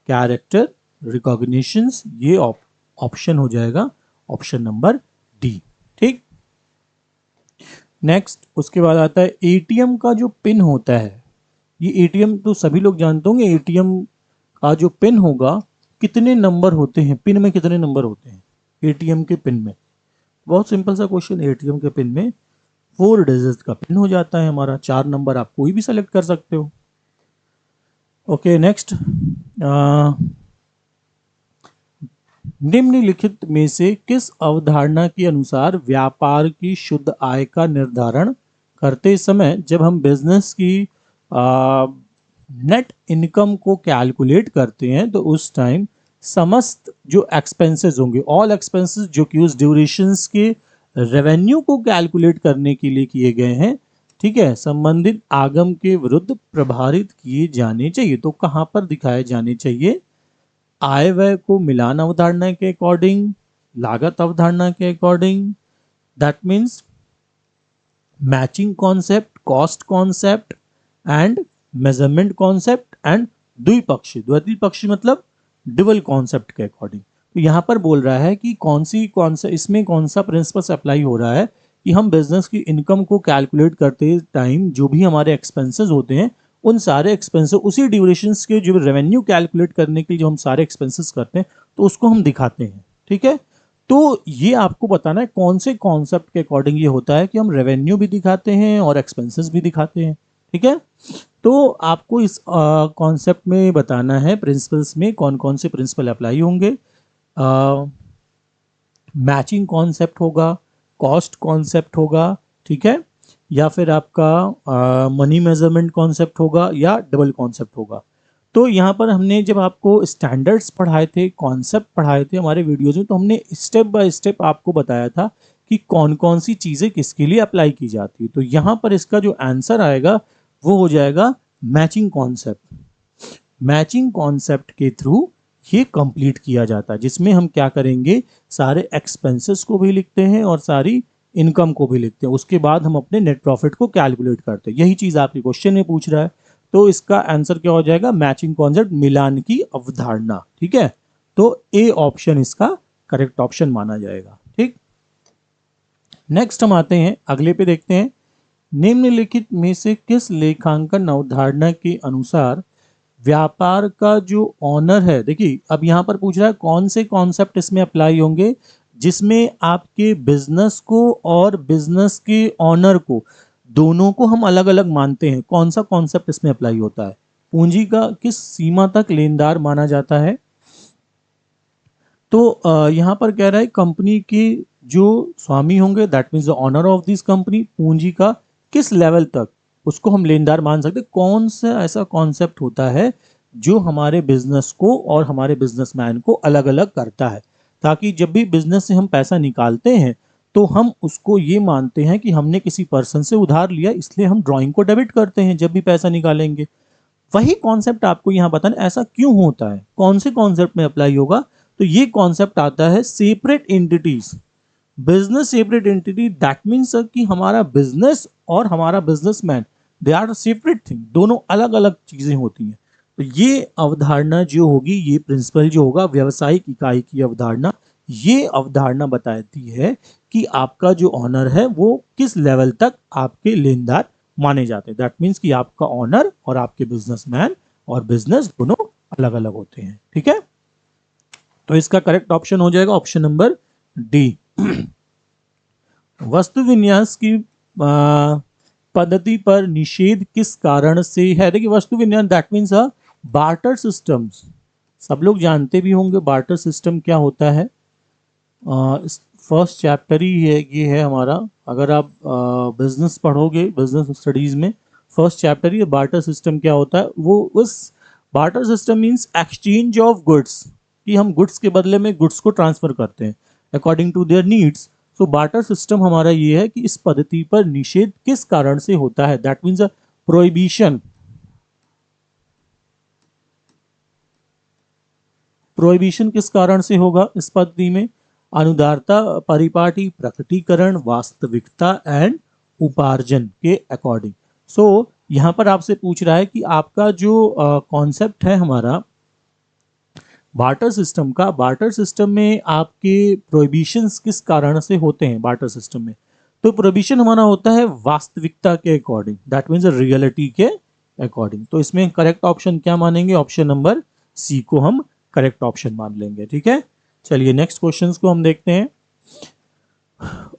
character recognition, ये ऑप्शन हो जाएगा ऑप्शन नंबर डी। ठीक, नेक्स्ट उसके बाद आता है एटीएम का जो पिन होता है। ये एटीएम तो सभी लोग जानते होंगे, एटीएम का जो पिन होगा कितने नंबर होते हैं? पिन में कितने नंबर होते हैं एटीएम के पिन में? बहुत सिंपल सा क्वेश्चन, एटीएम के पिन में 4 डिजिट का पिन हो जाता है हमारा, 4 नंबर आप कोई भी सेलेक्ट कर सकते हो। ओके, नेक्स्ट, निम्नलिखित में से किस अवधारणा के अनुसार व्यापार की शुद्ध आय का निर्धारण करते समय जब हम बिजनेस की नेट इनकम को कैलकुलेट करते हैं तो उस टाइम समस्त जो एक्सपेंसेस होंगे, ऑल एक्सपेंसेस जो कि उस ड्यूरेशंस के रेवेन्यू को कैलकुलेट करने के लिए किए गए हैं, ठीक है, संबंधित आगम के विरुद्ध प्रभारित किए जाने चाहिए। तो कहां पर दिखाए जाने चाहिए? आय व्यय को मिलान अवधारणा के अकॉर्डिंग, लागत अवधारणा के according, that means matching concept, cost concept and measurement concept and द्विपक्षी, द्विपक्षी मतलब डबल कॉन्सेप्ट के अकॉर्डिंग। तो यहाँ पर बोल रहा है कि इसमें कौन सा प्रिंसिपल अप्लाई हो रहा है कि हम बिजनेस की इनकम को कैलकुलेट करते टाइम जो भी हमारे एक्सपेंसेस होते हैं उन सारे एक्सपेंसेस उसी ड्यूरेशंस के जो रेवेन्यू कैलकुलेट करने के लिए जो हम सारे एक्सपेंसेस करते हैं तो उसको हम दिखाते हैं। ठीक है, तो ये आपको बताना है कौन से कॉन्सेप्ट के अकॉर्डिंग ये होता है कि हम रेवेन्यू भी दिखाते हैं और एक्सपेंसेस भी दिखाते हैं। ठीक है, तो आपको इस कॉन्सेप्ट में बताना है प्रिंसिपल्स में कौन कौन से प्रिंसिपल अप्लाई होंगे। मैचिंग कॉन्सेप्ट होगा, कॉस्ट कॉन्सेप्ट होगा, ठीक है, या फिर आपका मनी मेजरमेंट कॉन्सेप्ट होगा या डबल कॉन्सेप्ट होगा। तो यहाँ पर हमने जब आपको स्टैंडर्ड्स पढ़ाए थे, कॉन्सेप्ट पढ़ाए थे हमारे वीडियोज़ में, तो हमने स्टेप बाय स्टेप आपको बताया था कि कौन कौन सी चीज़ें किसके लिए अप्लाई की जाती है। तो यहाँ पर इसका जो आंसर आएगा वो हो जाएगा मैचिंग कॉन्सेप्ट। मैचिंग कॉन्सेप्ट के थ्रू ये कंप्लीट किया जाता है, जिसमें हम क्या करेंगे, सारे एक्सपेंसेस को भी लिखते हैं और सारी इनकम को भी लिखते हैं। उसके बाद हम अपने नेट प्रॉफिट को कैलकुलेट करते हैं। यही चीज़ आपके क्वेश्चन में पूछ रहा है। तो इसका आंसर क्या हो जाएगा, मैचिंग कॉन्सेप्ट, मिलान की अवधारणा। ठीक है, तो ए ऑप्शन इसका करेक्ट ऑप्शन माना जाएगा। ठीक, नेक्स्ट हम आते हैं अगले पे, देखते हैं निम्नलिखित में से किस लेखांकन अवधारणा के अनुसार व्यापार का जो ऑनर है, देखिए अब यहां पर पूछ रहा है कौन से कॉन्सेप्ट इसमें अप्लाई होंगे, जिसमें आपके बिजनेस को और बिजनेस के ऑनर को दोनों को हम अलग अलग मानते हैं। कौन सा कॉन्सेप्ट इसमें अप्लाई होता है, पूंजी का किस सीमा तक लेनदार माना जाता है। तो यहां पर कह रहा है कंपनी के जो स्वामी होंगे, that means the owner of this company, पूंजी का किस लेवल तक उसको हम लेनदार मान सकते हैं। कौन सा ऐसा कॉन्सेप्ट होता है जो हमारे बिजनेस को और हमारे बिजनेसमैन को अलग अलग करता है, ताकि जब भी बिजनेस से हम पैसा निकालते हैं तो हम उसको ये मानते हैं कि हमने किसी पर्सन से उधार लिया, इसलिए हम ड्राइंग को डेबिट करते हैं जब भी पैसा निकालेंगे। वही कॉन्सेप्ट आपको यहाँ बताना ऐसा क्यों होता है, कौन से कॉन्सेप्ट में अप्लाई होगा। तो ये कॉन्सेप्ट आता है separate entities, business separate entity. That means कि हमारा बिजनेस और हमारा businessman, they are separate thing, दोनों अलग अलग चीजें होती हैं। तो ये अवधारणा जो होगी, ये प्रिंसिपल जो होगा व्यावसायिक इकाई की अवधारणा, ये अवधारणा बताती है कि आपका जो ऑनर है वो किस लेवल तक आपके लेनदार माने जाते हैं। दैट मीन्स कि आपका ऑनर और आपके बिजनेसमैन और बिजनेस दोनों अलग अलग होते हैं। ठीक है, तो इसका करेक्ट ऑप्शन हो जाएगा ऑप्शन नंबर डी। वस्तु विन्यास की पद्धति पर निषेध किस कारण से है। देखिए वस्तु विन्यास दैट मीन्स बार्टर सिस्टम्स, सब लोग जानते भी होंगे बार्टर सिस्टम क्या होता है। फर्स्ट चैप्टर ही है ये है हमारा, अगर आप बिजनेस पढ़ोगे बिजनेस स्टडीज में, फर्स्ट चैप्टर ही बार्टर सिस्टम क्या होता है। वो उस barter system means exchange of goods, कि हम गुड्स के बदले में गुड्स को ट्रांसफर करते हैं according to their needs. So barter system हमारा ये है कि इस पद्धति पर निषेध किस कारण से होता है, दैट मीन्स प्रोहिबिशन। प्रोहिबिशन किस कारण से होगा इस पद्धति में, अनुदारता, परिपाटी, प्रकटीकरण, वास्तविकता एंड उपार्जन के अकॉर्डिंग। सो यहां पर आपसे पूछ रहा है कि आपका जो कॉन्सेप्ट है हमारा बार्टर सिस्टम का, बार्टर सिस्टम में आपके प्रोहिबिशंस किस कारण से होते हैं बार्टर सिस्टम में। तो प्रोहिबिशन हमारा होता है वास्तविकता के अकॉर्डिंग, दैट मीन्स रियलिटी के अकॉर्डिंग। तो इसमें करेक्ट ऑप्शन क्या मानेंगे, ऑप्शन नंबर सी को हम करेक्ट ऑप्शन मान लेंगे। ठीक है, चलिए नेक्स्ट क्वेश्चन को हम देखते हैं।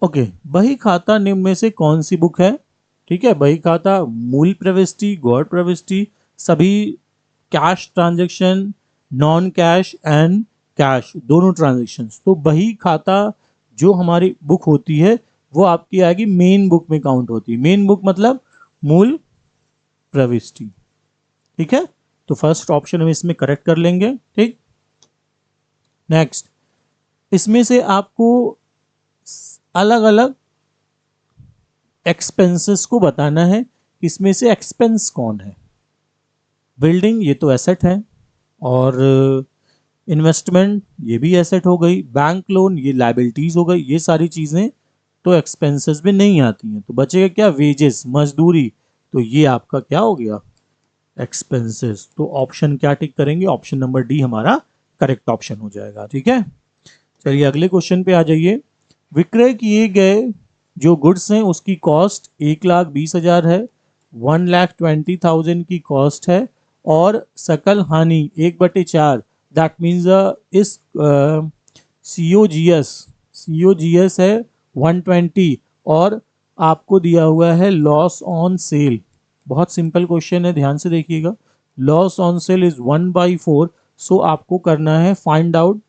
ओके, बही खाता निम्न में से कौन सी बुक है। ठीक है, बही खाता मूल प्रविष्टि, गौर प्रविष्टि, सभी cash transaction, non cash and cash, दोनों ट्रांजेक्शन्स। तो बही खाता जो हमारी बुक होती है वो आपकी आएगी मेन बुक में काउंट होती है। मेन बुक मतलब मूल प्रविष्टि। ठीक है, तो फर्स्ट ऑप्शन हम इसमें करेक्ट कर लेंगे। ठीक, नेक्स्ट, इसमें से आपको अलग अलग एक्सपेंसेस को बताना है, इसमें से एक्सपेंस कौन है। बिल्डिंग ये तो एसेट है, और इन्वेस्टमेंट ये भी एसेट हो गई, बैंक लोन ये लायबिलिटीज हो गई, ये सारी चीजें तो एक्सपेंसेस में नहीं आती हैं। तो बचेगा क्या, वेजेस, मजदूरी, तो ये आपका क्या हो गया, एक्सपेंसेस। तो ऑप्शन क्या टिक करेंगे, ऑप्शन नंबर डी हमारा करेक्ट ऑप्शन हो जाएगा। ठीक है, चलिए अगले क्वेश्चन पे आ जाइए। विक्रय किए गए जो गुड्स हैं उसकी कॉस्ट 1,20,000 है, 1,20,000 की कॉस्ट है, और सकल हानि 1/4, दैट मीन्स इस COGS है 120, और आपको दिया हुआ है लॉस ऑन सेल। बहुत सिंपल क्वेश्चन है, ध्यान से देखिएगा। Loss on sale is 1/4, so आपको करना है find out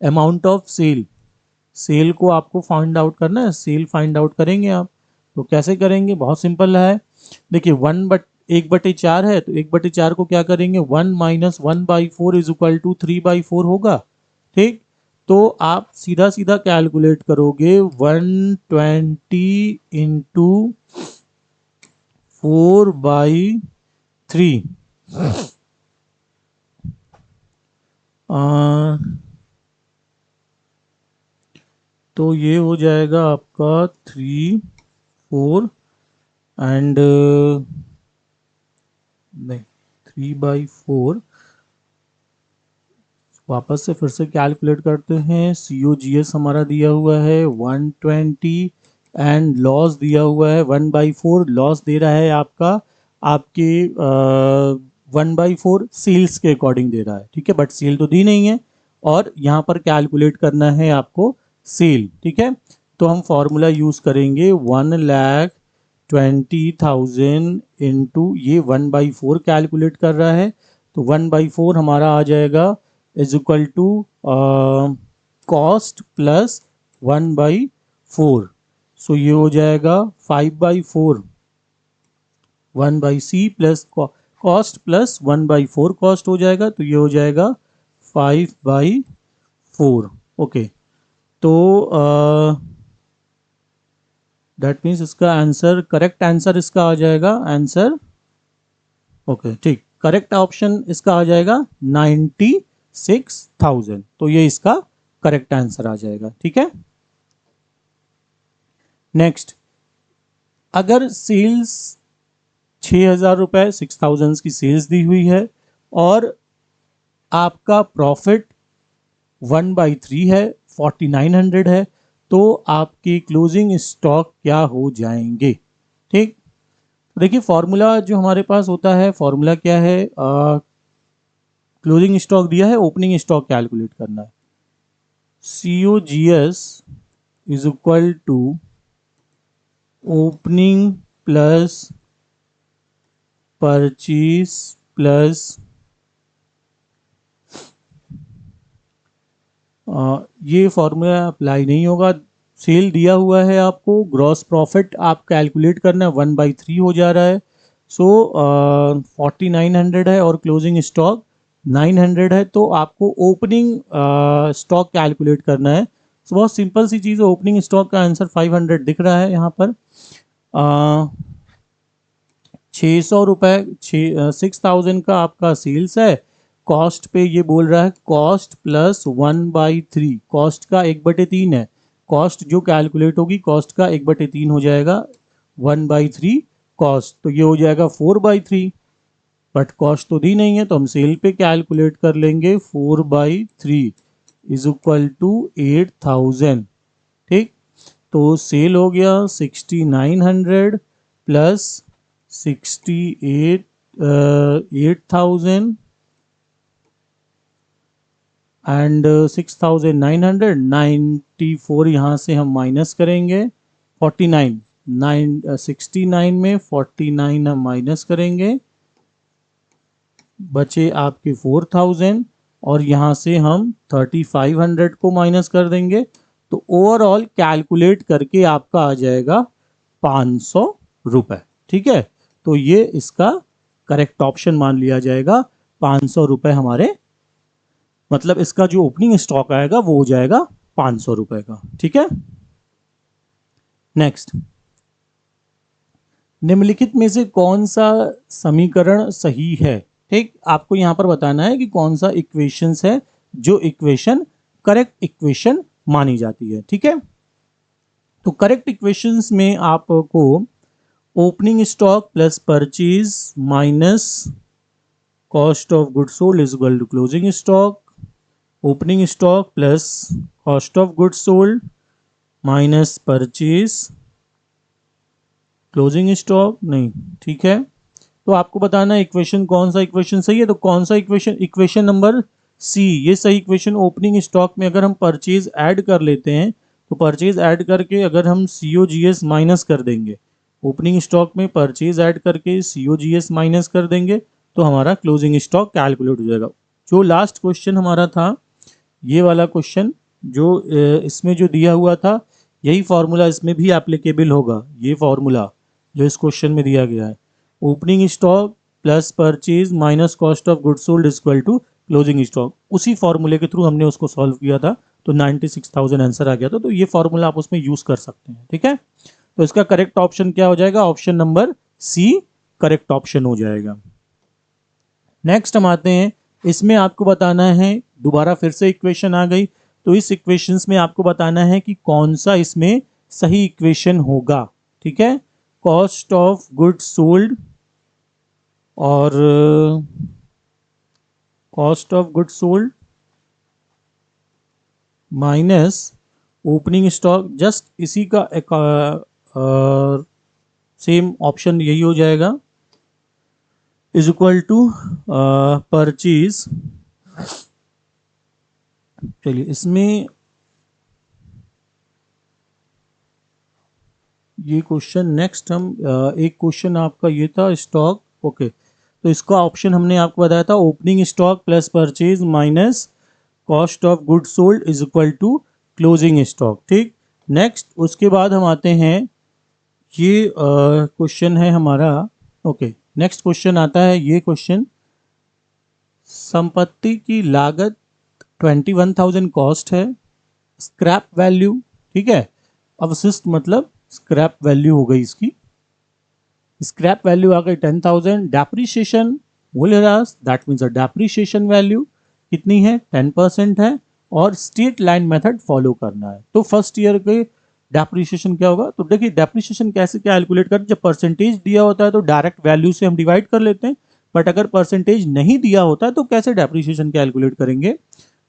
amount of sale. Sale को आपको फाइंड आउट करना है, सेल फाइंड आउट करेंगे आप। तो कैसे करेंगे, बहुत सिंपल है। देखिए 1/4 है, तो 1/4 को क्या करेंगे, 1 माइनस 1/4 इज इक्वल टू 3/4 होगा। ठीक, तो आप सीधा सीधा कैलकुलेट करोगे 120 इंटू 4/3, तो ये हो जाएगा आपका 3 4 एंड नहीं 3/4। वापस से फिर से कैलकुलेट करते हैं। COGS हमारा दिया हुआ है 120 एंड लॉस दिया हुआ है 1/4। लॉस दे रहा है आपका आपके 1/4 सेल्स के अकॉर्डिंग दे रहा है, ठीक है, बट सेल तो दी नहीं है और यहाँ पर कैलकुलेट करना है आपको सेल, ठीक है। तो हम फॉर्मूला यूज करेंगे 1,20,000 इंटू ये 1/4 कैलकुलेट कर रहा है, तो 1/4 हमारा आ जाएगा is equal to cost plus 1/4। So ये हो जाएगा 5/4 1/C plus cost plus 1/4 cost हो जाएगा, तो ये हो जाएगा 5/4। ओके, तो दैट मीन्स इसका आंसर, करेक्ट आंसर इसका आ जाएगा आंसर, ओके ठीक, करेक्ट ऑप्शन इसका आ जाएगा 96,000, तो ये इसका करेक्ट आंसर आ जाएगा, ठीक है। नेक्स्ट, अगर सेल्स 6,000 रुपए 6,000 की सेल्स दी हुई है और आपका प्रॉफिट 1/3 है 4,900 है, तो आपके क्लोजिंग स्टॉक क्या हो जाएंगे। ठीक, देखिए फॉर्मूला जो हमारे पास होता है, फॉर्मूला क्या है, क्लोजिंग स्टॉक दिया है, ओपनिंग स्टॉक कैलकुलेट करना है। COGS is equal to opening plus purchase plus ये फॉर्मूला अप्लाई नहीं होगा। सेल दिया हुआ है आपको, ग्रॉस प्रॉफिट आप कैलकुलेट करना है 1/3 हो जा रहा है, सो 4,900 है और क्लोजिंग स्टॉक 900 है, तो आपको ओपनिंग स्टॉक कैलकुलेट करना है। सो बहुत सिंपल सी चीज़ है, ओपनिंग स्टॉक का आंसर 500 दिख रहा है यहाँ पर। 600 रुपये 6,000 का आपका सेल्स है, कॉस्ट पे ये बोल रहा है कॉस्ट प्लस 1/3, कॉस्ट का 1/3 है, कॉस्ट जो कैलकुलेट होगी कॉस्ट का 1/3 हो जाएगा 1/3 कॉस्ट, तो ये हो जाएगा 4/3, बट कॉस्ट तो दी नहीं है तो हम सेल पे कैलकुलेट कर लेंगे 4/3 इज इक्वल टू 8,000। ठीक, तो सेल हो गया 6,900 प्लस 8,000 एंड 6,994 यहाँ से हम माइनस करेंगे 49 69 में 49 हम माइनस करेंगे, बचे आपके 4,000 और यहाँ से हम 3,500 को माइनस कर देंगे, तो ओवरऑल कैलकुलेट करके आपका आ जाएगा 500 रुपए। ठीक है, तो ये इसका करेक्ट ऑप्शन मान लिया जाएगा, 500 रुपए हमारे, मतलब इसका जो ओपनिंग स्टॉक आएगा वो हो जाएगा 500 रुपए का। ठीक है, नेक्स्ट, निम्नलिखित में से कौन सा समीकरण सही है। ठीक, आपको यहां पर बताना है कि कौन सा इक्वेशंस है जो इक्वेशन करेक्ट इक्वेशन मानी जाती है। ठीक है, तो करेक्ट इक्वेशंस में आपको opening stock plus purchase minus cost of goods sold is equal to closing stock, opening stock plus cost of goods sold minus purchase closing stock नहीं। ठीक है, तो आपको बताना है इक्वेशन कौन सा इक्वेशन सही है, तो कौन सा इक्वेशन, इक्वेशन नंबर सी, ये सही इक्वेशन। ओपनिंग स्टॉक में अगर हम परचेज ऐड कर लेते हैं तो परचेज ऐड करके अगर हम COGS माइनस कर देंगे, ओपनिंग स्टॉक में परचेज ऐड करके COGS माइनस कर देंगे तो हमारा क्लोजिंग स्टॉक कैलकुलेट हो जाएगा। जो लास्ट क्वेश्चन हमारा था, ये वाला क्वेश्चन जो इसमें जो दिया हुआ था, यही फॉर्मूला इसमें भी एप्लीकेबल होगा, ये फॉर्मूला जो इस क्वेश्चन में दिया गया है। Opening stock plus purchase minus cost of goods sold is equal to closing stock. उसी फॉर्मूले के थ्रू हमने उसको सॉल्व किया था, तो 96,000 आंसर आ गया था। तो ये फॉर्मूला आप उसमें यूज कर सकते हैं, ठीक है। तो इसका करेक्ट ऑप्शन क्या हो जाएगा? Option number C correct option हो जाएगा। नेक्स्ट हम आते हैं, इसमें आपको बताना है, दोबारा फिर से इक्वेशन आ गई, तो इस इक्वेशंस में आपको बताना है कि कौन सा इसमें सही इक्वेशन होगा, ठीक है। कॉस्ट ऑफ गुड्स सोल्ड और cost of goods sold minus opening stock, just इसी का एक सेम ऑप्शन यही हो जाएगा, इज इक्वल टू परचेज। चलिए इसमें ये क्वेश्चन नेक्स्ट हम एक क्वेश्चन आपका ये था स्टॉक, ओके। तो इसका ऑप्शन हमने आपको बताया था opening stock plus purchase minus cost of goods sold is equal to closing stock, ठीक। नेक्स्ट उसके बाद हम आते हैं, ये क्वेश्चन है हमारा, ओके। नेक्स्ट क्वेश्चन आता है ये क्वेश्चन, संपत्ति की लागत 21,000 कॉस्ट है, स्क्रैप वैल्यू, ठीक है, अवशिष्ट मतलब स्क्रैप वैल्यू हो गई इसकी, स्क्रैप वैल्यू आ गई 10,000, डेप्रीशिएशन मूल्यह्रास दैट मीन्स डेप्रीशिएशन वैल्यू कितनी है? 10% है, और स्ट्रेट लाइन मेथड फॉलो करना है। तो फर्स्ट ईयर के डेप्रीशिएशन क्या होगा? तो देखिए डेप्रीशिएशन कैसे कैलकुलेट करें, जब परसेंटेज दिया होता है तो डायरेक्ट वैल्यू से हम डिवाइड कर लेते हैं, बट अगर परसेंटेज नहीं दिया होता है तो कैसे डेप्रीशिएशन कैलकुलेट करेंगे?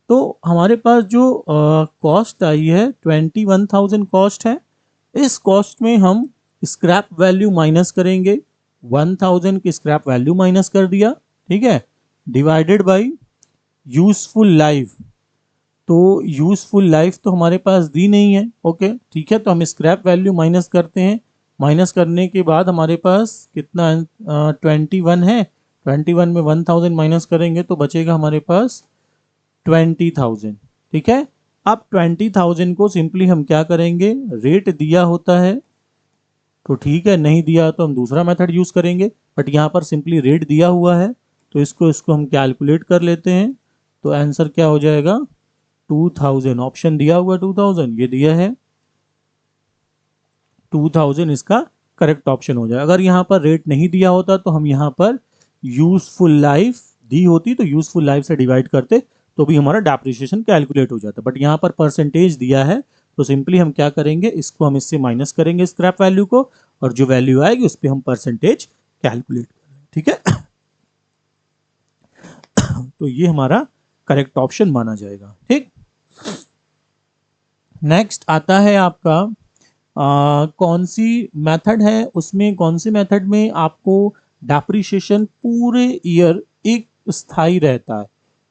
तो हमारे पास जो कॉस्ट आई है 21,000 कॉस्ट है, इस कॉस्ट में हम स्क्रैप वैल्यू माइनस करेंगे, 1000 की स्क्रैप वैल्यू माइनस कर दिया, ठीक है, डिवाइडेड बाय यूजफुल लाइफ। तो यूजफुल लाइफ तो हमारे पास दी नहीं है, ओके, ठीक है। तो हम स्क्रैप वैल्यू माइनस करते हैं, माइनस करने के बाद हमारे पास कितना 21 है, 21 में 1000 माइनस करेंगे तो बचेगा हमारे पास 20,000, ठीक है। अब 20,000 को सिंपली हम क्या करेंगे, रेट दिया होता है तो ठीक है, नहीं दिया तो हम दूसरा मेथड यूज करेंगे, बट यहाँ पर सिंपली रेट दिया हुआ है तो इसको हम कैलकुलेट कर लेते हैं। तो आंसर क्या हो जाएगा? 2000, ऑप्शन दिया हुआ 2000, ये दिया है 2000, इसका करेक्ट ऑप्शन हो जाएगा। अगर यहाँ पर रेट नहीं दिया होता तो हम यहाँ पर यूजफुल लाइफ दी होती तो यूजफुल लाइफ से डिवाइड करते तो भी हमारा डेप्रिसिएशन कैलकुलेट हो जाता, बट यहाँ पर परसेंटेज दिया है तो सिंपली हम क्या करेंगे, इसको हम इससे माइनस करेंगे स्क्रैप वैल्यू को, और जो वैल्यू आएगी उस पर हम परसेंटेज कैलकुलेट करेंगे, ठीक है। तो ये हमारा करेक्ट ऑप्शन माना जाएगा, ठीक। नेक्स्ट आता है आपका कौन सी मेथड है, उसमें कौन सी मेथड में आपको डेप्रिसिएशन पूरे ईयर एक स्थायी रहता है?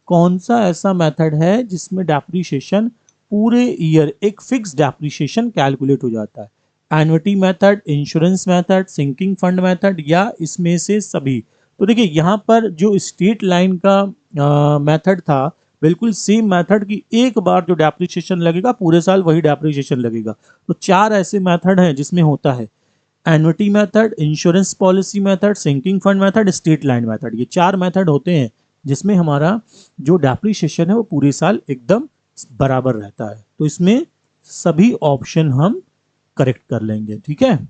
कौन सा ऐसा मेथड है जिसमें डेप्रिसिएशन पूरे ईयर एक फिक्स डेप्रिसिएशन कैलकुलेट हो जाता है? Annuity method, insurance method, sinking fund method, या इसमें से सभी? तो देखिए यहाँ पर जो स्ट्रेट लाइन का मेथड था, बिल्कुल सेम मेथड की एक बार जो डेप्रिसिएशन लगेगा पूरे साल वही डेप्रिसिएशन लगेगा। तो चार ऐसे मेथड हैं जिसमें होता है annuity method, insurance policy method, sinking fund method, straight line method. ये चार मेथड होते हैं जिसमें हमारा जो डेप्रिसिएशन है वो पूरे साल एकदम बराबर रहता है। तो इसमें सभी ऑप्शन हम करेक्ट कर लेंगे, ठीक है।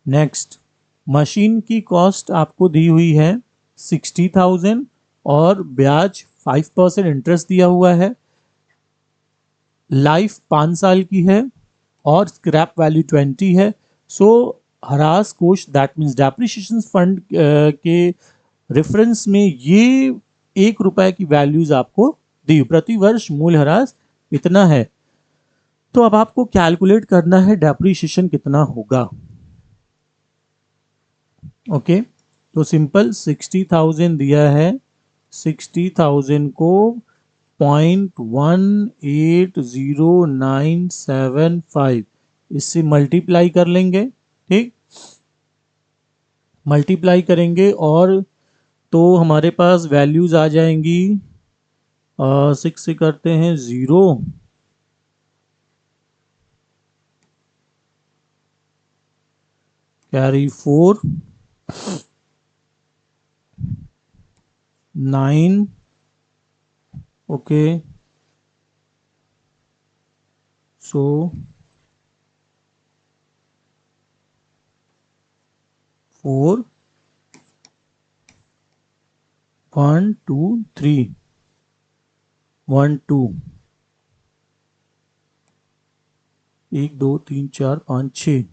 नेक्स्ट, मशीन की कॉस्ट आपको दी हुई है 60,000 और ब्याज 5% इंटरेस्ट दिया हुआ है, लाइफ 5 साल की है और स्क्रैप वैल्यू 20 है। सो हरास कोष दैट मीन्स डेप्रिसिएशन फंड के रेफरेंस में ये 1 रुपए की वैल्यूज आपको दी, प्रति वर्ष मूल्य ह्रास इतना है। तो अब आपको कैलकुलेट करना है डेप्रिसिएशन कितना होगा, ओके। तो सिंपल 60,000 दिया है, 60,000 को 0.180975 इससे मल्टीप्लाई कर लेंगे, ठीक। मल्टीप्लाई करेंगे और तो हमारे पास वैल्यूज आ जाएंगी, 6 से करते हैं 0, कैरी 4, 9, ओके, सो 4, 1 2 3, 1 2, 1 2 3 4 5 6,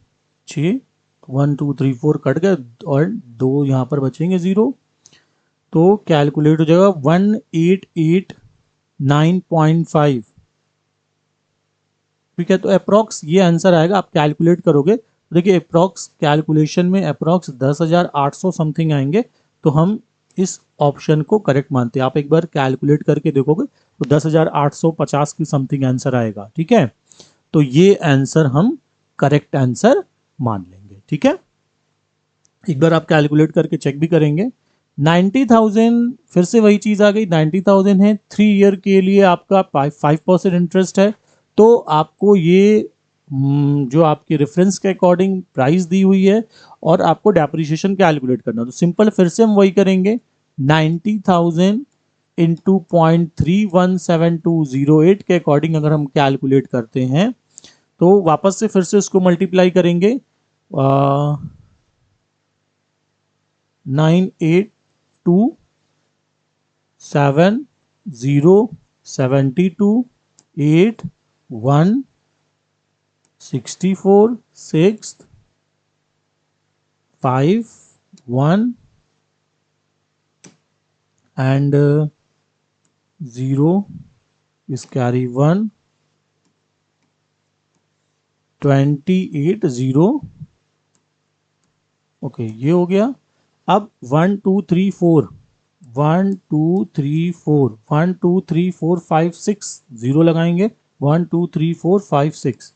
6, 1 2 3 4 कट गए और 2 यहाँ पर बचेंगे 0, तो कैलकुलेट हो जाएगा 1889.5। ठीक है, तो अप्रॉक्स ये आंसर आएगा। आप कैलकुलेट करोगे तो देखिए अप्रॉक्स कैलकुलेशन में अप्रॉक्स 10,800 समथिंग आएंगे, तो हम इस ऑप्शन को करेक्ट मानते हैं। आप एक बार कैलकुलेट करके देखोगे तो 10,850 की समथिंग आंसर आएगा। ठीक है, तो ये आंसर हम करेक्ट आंसर मान लेंगे। ठीक है, एक बार आप कैलकुलेट करके चेक भी करेंगे। 90,000 फिर से वही चीज आ गई, 90,000 है, 3 ईयर के लिए आपका 5% इंटरेस्ट है। तो आपको ये जो आपके रेफरेंस के अकॉर्डिंग प्राइस दी हुई है और आपको डेप्रिसिएशन कैलकुलेट करना, तो सिंपल फिर से हम वही करेंगे। 90,000 इंटू 0.317208 के अकॉर्डिंग अगर हम कैलकुलेट करते हैं तो वापस से फिर से उसको मल्टीप्लाई करेंगे। 98272728164 51 and 0 is carry 1 28 ओके, ये हो गया। अब 1 2 3 4 1 2 3 4 1 2 3 4 5 6 0 लगाएंगे, 1 2 3 4 5 6,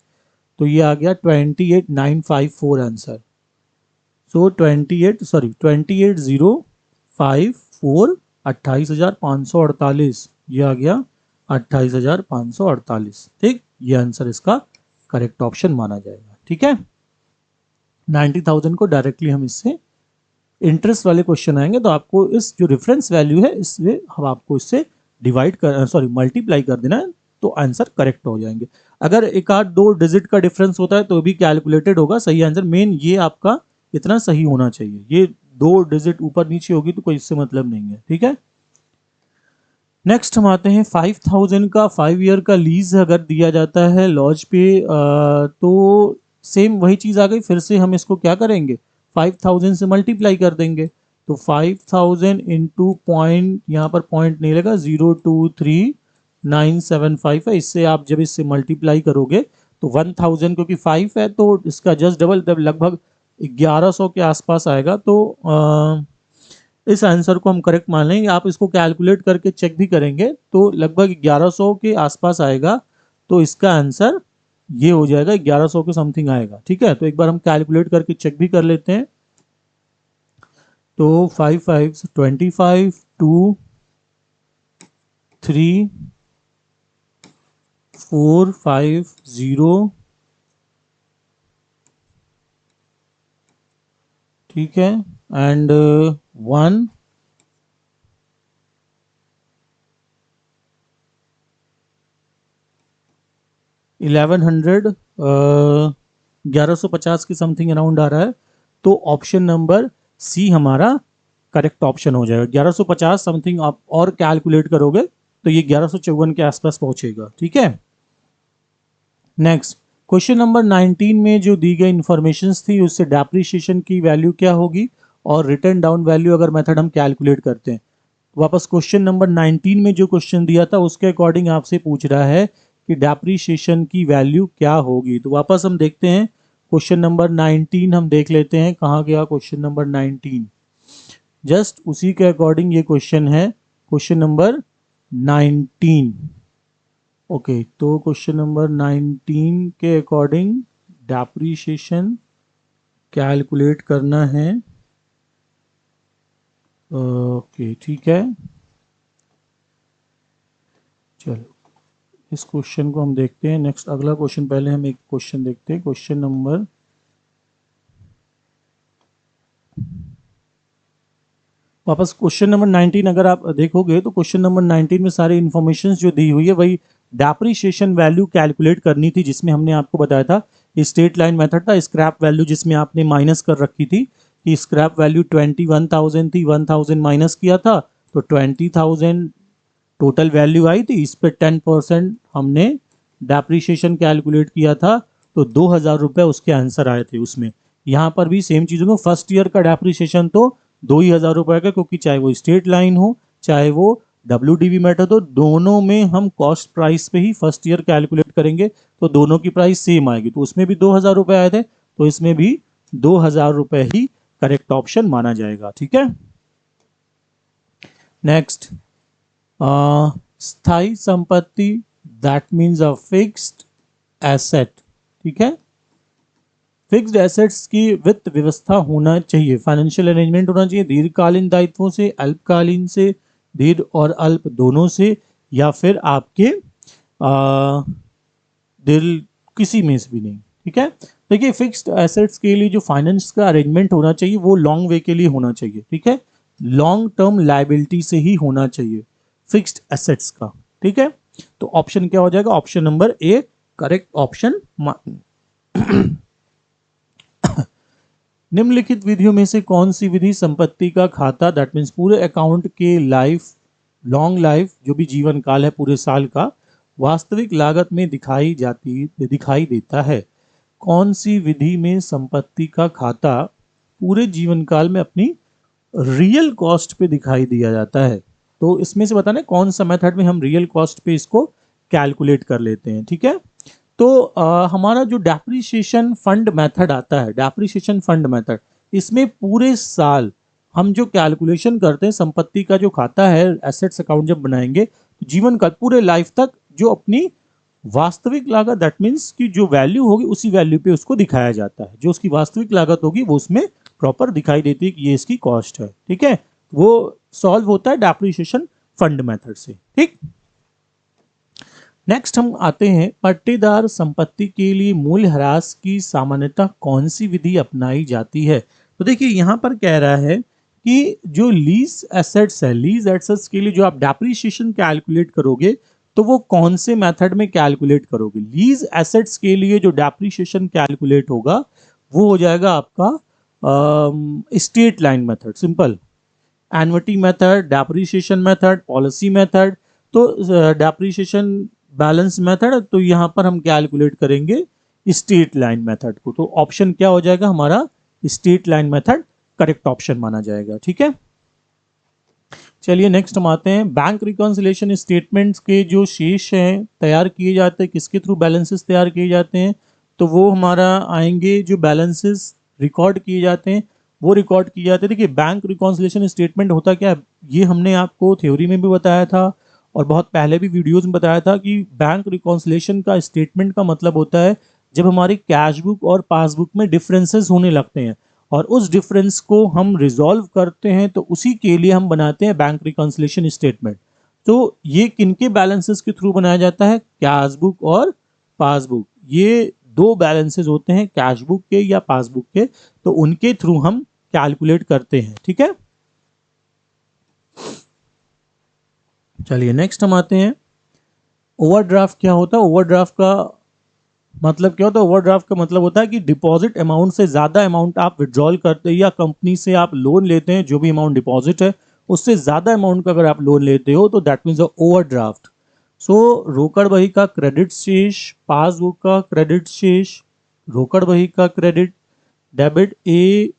तो ये आ गया 28,954 आंसर। सो 28,054 28,548, ये आ गया 28,548। ठीक, ये आंसर इसका करेक्ट ऑप्शन माना जाएगा। ठीक है, 90,000 को डायरेक्टली हम इससे इंटरेस्ट वाले क्वेश्चन आएंगे तो आपको इस जो रेफरेंस वैल्यू है इससे हम आपको इससे डिवाइड कर सॉरी मल्टीप्लाई कर देना है, तो आंसर करेक्ट हो जाएंगे। अगर एक आध 2 डिजिट का डिफरेंस होता है तो भी कैलकुलेटेड होगा सही आंसर। मेन ये आपका इतना सही होना चाहिए, ये 2 डिजिट ऊपर नीचे होगी तो कोई इससे मतलब नहीं है। ठीक है, नेक्स्ट हम आते हैं 5,000 का 5 ईयर का लीज अगर दिया जाता है लॉज पे, तो सेम वही चीज आ गई। फिर से हम इसको क्या करेंगे, 5,000 से मल्टीप्लाई कर देंगे, तो 5,000 इंटू पॉइंट, यहाँ पर पॉइंट नहीं लगा, 023,975 है। इससे आप जब इससे मल्टीप्लाई करोगे तो 1,000 क्योंकि 5 है तो इसका जस्ट डबल लगभग 1100 के आसपास आएगा। तो इस आंसर को हम करेक्ट मान लेंगे। आप इसको कैलकुलेट करके चेक भी करेंगे तो लगभग 1100 के आसपास आएगा, तो इसका आंसर ये हो जाएगा, 1100 के समथिंग आएगा। ठीक है, तो एक बार हम कैलकुलेट करके चेक भी कर लेते हैं। तो 5 5 25 2 3 4 5 0, ठीक है, एंड 1 1100 1150 की समथिंग अराउंड आ रहा है। तो ऑप्शन नंबर सी हमारा करेक्ट ऑप्शन हो जाएगा। 1150 समथिंग आप और कैलकुलेट करोगे तो ये 1154 के आसपास पहुंचेगा। ठीक है, नेक्स्ट क्वेश्चन नंबर 19 में जो दी गई इंफॉर्मेशन थी उससे डेप्रिसिएशन की वैल्यू क्या होगी और रिटर्न डाउन वैल्यू अगर मेथड हम कैलकुलेट करते हैं। वापस क्वेश्चन नंबर 19 में जो क्वेश्चन दिया था उसके अकॉर्डिंग आपसे पूछ रहा है कि डेप्रिसिएशन की वैल्यू क्या होगी। तो वापस हम देखते हैं क्वेश्चन नंबर 19, हम देख लेते हैं कहाँ गया क्वेश्चन नंबर 19। जस्ट उसी के अकॉर्डिंग ये क्वेश्चन है, क्वेश्चन नंबर 19। ओके, तो क्वेश्चन नंबर 19 के अकॉर्डिंग डेप्रिसिएशन कैलकुलेट करना है। ओके, ठीक है, चलो इस क्वेश्चन को हम देखते हैं। नेक्स्ट अगला क्वेश्चन, पहले हम एक क्वेश्चन देखते हैं, क्वेश्चन नंबर वापस क्वेश्चन नंबर 19 अगर आप देखोगे तो क्वेश्चन नंबर 19 में सारी इन्फॉर्मेशन जो दी हुई है वही डेप्रिसिएशन वैल्यू कैलकुलेट करनी थी, जिसमें हमने आपको बताया था स्ट्रेट लाइन मेथड था। स्क्रैप वैल्यू जिसमें आपने माइनस कर रखी थी कि स्क्रैप वैल्यू 21,000 थी, 1,000 माइनस किया था तो 20,000 टोटल वैल्यू आई थी। इस पे 10% हमने डेप्रिसिएशन कैलकुलेट किया था तो 2,000 रुपये उसके आंसर आए थे उसमें। यहाँ पर भी सेम चीज़ों में फर्स्ट ईयर का डेप्रिसिएशन तो 2,000 रुपये का, क्योंकि चाहे वो स्ट्रेट लाइन हो चाहे वो WDV मेथड हो, दोनों में हम कॉस्ट प्राइस पे ही फर्स्ट ईयर कैलकुलेट करेंगे तो दोनों की प्राइस सेम आएगी। तो उसमें भी 2,000 रुपये आए थे तो इसमें भी 2,000 रुपये ही करेक्ट ऑप्शन माना जाएगा। ठीक है, नेक्स्ट स्थायी संपत्ति that means a fixed asset. ठीक है, फिक्स्ड एसेट्स की वित्त व्यवस्था होना चाहिए, फाइनेंशियल अरेंजमेंट होना चाहिए दीर्घकालीन दायित्वों से, अल्पकालीन से, दीर्घ और अल्प दोनों से, या फिर आपके दिल किसी में से भी नहीं। ठीक है, देखिए फिक्स्ड एसेट्स के लिए जो फाइनेंस का अरेंजमेंट होना चाहिए वो लॉन्ग वे के लिए होना चाहिए। ठीक है, लॉन्ग टर्म लायबिलिटी से ही होना चाहिए फिक्स्ड एसेट्स का। ठीक है, तो ऑप्शन क्या हो जाएगा, option number A correct option. निम्नलिखित विधियों में से कौन सी विधि संपत्ति का खाता दैट मीन्स पूरे अकाउंट के लाइफ, लॉन्ग लाइफ जो भी जीवन काल है पूरे साल का, वास्तविक लागत में दिखाई देता है? कौन सी विधि में संपत्ति का खाता पूरे जीवन काल में अपनी रियल कॉस्ट पे दिखाई दिया जाता है? तो इसमें से बताना कौन सा मेथड में हम रियल कॉस्ट पे इसको कैलकुलेट कर लेते हैं। ठीक है, तो हमारा जो डेप्रिसिएशन फंड मेथड आता है, डेप्रिसिएशन फंड मेथड, इसमें पूरे साल हम जो कैलकुलेशन करते हैं संपत्ति का जो खाता है, एसेट्स अकाउंट जब बनाएंगे तो जीवन काल पूरे लाइफ तक जो अपनी वास्तविक लागत दैट मीन्स की जो वैल्यू होगी उसी वैल्यू पे उसको दिखाया जाता है। जो उसकी वास्तविक लागत होगी वो उसमें प्रॉपर दिखाई देती है कि ये इसकी कॉस्ट है। ठीक है, वो सॉल्व होता है डेप्रिसिएशन फंड मेथड से। ठीक, नेक्स्ट हम आते हैं पट्टेदार संपत्ति के लिए मूल्यह्रास की सामान्यतः कौन सी विधि अपनाई जाती है? तो देखिए यहाँ पर कह रहा है कि जो लीज एसेट्स है, लीज एसेट्स के लिए जो आप डेप्रिसिएशन कैलकुलेट करोगे तो वो कौन से मेथड में कैलकुलेट करोगे? लीज एसेट्स के लिए जो डेप्रिसिएशन कैलकुलेट होगा वो हो जाएगा आपका straight line method, simple annuity method, depreciation method, policy method. तो डेप्रिसिएशन बैलेंस मेथड, तो यहाँ पर हम कैलकुलेट करेंगे स्ट्रेट लाइन मेथड को। तो ऑप्शन क्या हो जाएगा हमारा, straight line method correct option माना जाएगा। ठीक है, चलिए नेक्स्ट हम आते हैं बैंक रिकॉन्सिलिएशन स्टेटमेंट्स के जो शेष हैं तैयार किए जाते हैं किसके थ्रू, बैलेंसेस तैयार किए जाते हैं। तो वो हमारा आएंगे जो बैलेंसेस रिकॉर्ड किए जाते हैं वो रिकॉर्ड किए जाते हैं। देखिए बैंक रिकॉन्सिलिएशन स्टेटमेंट होता क्या है, ये हमने आपको थ्योरी में भी बताया था और बहुत पहले भी वीडियोस में बताया था कि बैंक रिकॉन्सिलिएशन का स्टेटमेंट का मतलब होता है जब हमारी कैश बुक और पासबुक में डिफरेंसेस होने लगते हैं और उस डिफरेंस को हम रिजॉल्व करते हैं तो उसी के लिए हम बनाते हैं बैंक रिकॉन्सिलिएशन स्टेटमेंट। तो ये किनके बैलेंसेस के थ्रू बनाया जाता है, कैश बुक और पासबुक। ये दो बैलेंसेस होते हैं कैश बुक के या पासबुक के, तो उनके थ्रू हम कैलकुलेट करते हैं। ठीक है, चलिए नेक्स्ट हम आते हैं ओवरड्राफ्ट क्या होता है। ओवरड्राफ्ट का मतलब क्या होता है, ओवरड्राफ्ट का मतलब होता है कि डिपॉजिट अमाउंट से ज़्यादा अमाउंट आप विड्रॉल करते हैं या कंपनी से आप लोन लेते हैं, जो भी अमाउंट डिपॉजिट है उससे ज़्यादा अमाउंट का अगर आप लोन लेते हो तो दैट मीन्स ओवरड्राफ्ट। सो रोकड़ बही का क्रेडिट शेष, पासबुक का क्रेडिट शेष, रोकड़ बही का क्रेडिट डेबिट ए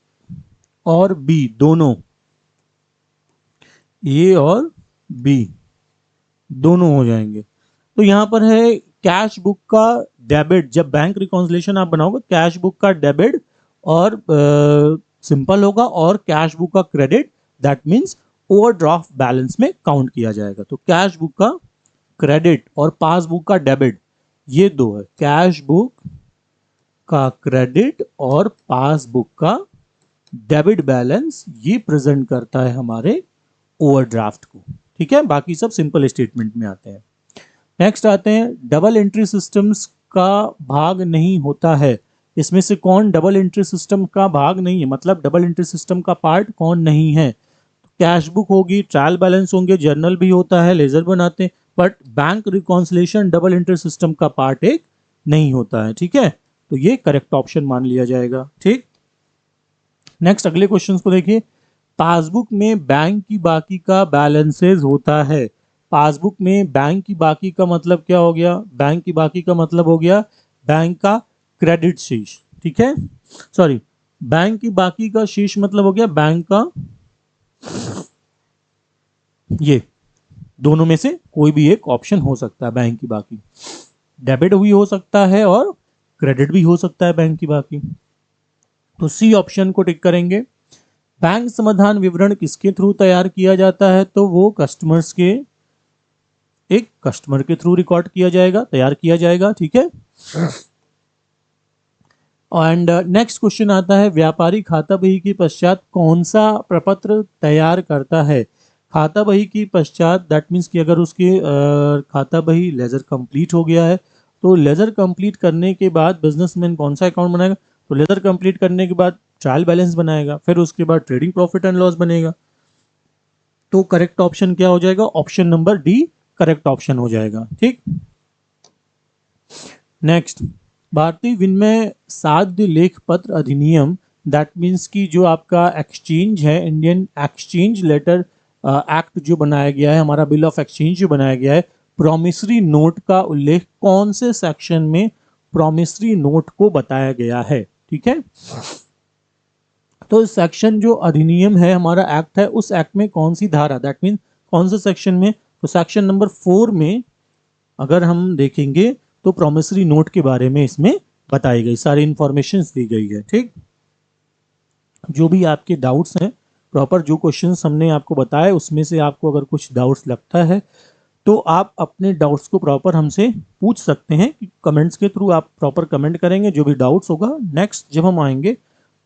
और बी दोनों, ए और बी दोनों हो जाएंगे। तो यहाँ पर है कैश बुक का डेबिट, जब बैंक रिकॉन्सिलिएशन आप बनाओगे कैश बुक का डेबिट और सिंपल होगा और कैश बुक का credit that means overdraft balance में काउंट किया जाएगा। तो कैश बुक का क्रेडिट और पासबुक का डेबिट ये दो है, कैश बुक का क्रेडिट और पासबुक का डेबिट बैलेंस, ये प्रेजेंट करता है हमारे ओवरड्राफ्ट को। ठीक है, बाकी सब सिंपल स्टेटमेंट में आते हैं। नेक्स्ट आते हैं डबल एंट्री सिस्टम्स का भाग नहीं होता है। इसमें से कौन डबल एंट्री सिस्टम का भाग नहीं है, मतलब डबल एंट्री सिस्टम का पार्ट कौन नहीं है? कैश बुक होगी, ट्रायल बैलेंस होंगे, जर्नल भी होता है, लेजर बनाते हैं, but bank reconciliation double entry system का पार्ट एक नहीं होता है। ठीक है, तो ये करेक्ट ऑप्शन मान लिया जाएगा। ठीक, नेक्स्ट अगले क्वेश्चन को देखिए। पासबुक में बैंक की बाकी का बैलेंसेस होता है। पासबुक में बैंक की बाकी का मतलब क्या हो गया? बैंक की बाकी का मतलब हो गया बैंक का क्रेडिट शीश। ठीक है, सॉरी, बैंक की बाकी का शीश मतलब हो गया बैंक का, ये दोनों में से कोई भी एक ऑप्शन हो सकता है। बैंक की बाकी डेबिट भी हो सकता है और क्रेडिट भी हो सकता है बैंक की बाकी। तो सी ऑप्शन को टिक करेंगे। बैंक समाधान विवरण किसके थ्रू तैयार किया जाता है? तो वो कस्टमर्स के, एक कस्टमर के थ्रू रिकॉर्ड किया जाएगा, तैयार किया जाएगा। ठीक है, एंड नेक्स्ट क्वेश्चन आता है, व्यापारी खाता बही के पश्चात कौन सा प्रपत्र तैयार करता है? खाता बही की पश्चात दैट मीन्स कि अगर उसके खाता बही लेजर कंप्लीट हो गया है, तो लेजर कंप्लीट करने के बाद बिजनेसमैन कौन सा अकाउंट बनाएगा? तो लेजर कंप्लीट करने के बाद ट्रायल बैलेंस बनाएगा, फिर उसके बाद ट्रेडिंग प्रॉफिट एंड लॉस बनेगा। तो करेक्ट ऑप्शन क्या हो जाएगा? Option number D correct option हो जाएगा। ठीक, नेक्स्ट, भारतीय विनिमय साध्य लेख पत्र अधिनियम दैट मीन्स कि जो आपका एक्सचेंज है, इंडियन एक्सचेंज लेटर एक्ट जो बनाया गया है, हमारा बिल ऑफ एक्सचेंज जो बनाया गया है, प्रोमिसरी नोट का उल्लेख कौन से सेक्शन में प्रोमिसरी नोट को बताया गया है? ठीक है, तो सेक्शन जो अधिनियम है, हमारा एक्ट है, उस एक्ट में कौन सी धारा, दैट मीन कौन से सेक्शन में? तो सेक्शन नंबर 4 में अगर हम देखेंगे तो प्रोमिसरी नोट के बारे में इसमें बताई गई, सारी इंफॉर्मेशन दी गई है। ठीक, जो भी आपके डाउट्स हैं, प्रॉपर जो क्वेश्चंस हमने आपको बताए उसमें से आपको अगर कुछ डाउट्स लगता है तो आप अपने डाउट्स को प्रॉपर हमसे पूछ सकते हैं। कमेंट्स के थ्रू आप प्रॉपर कमेंट करेंगे, जो भी डाउट्स होगा नेक्स्ट जब हम आएंगे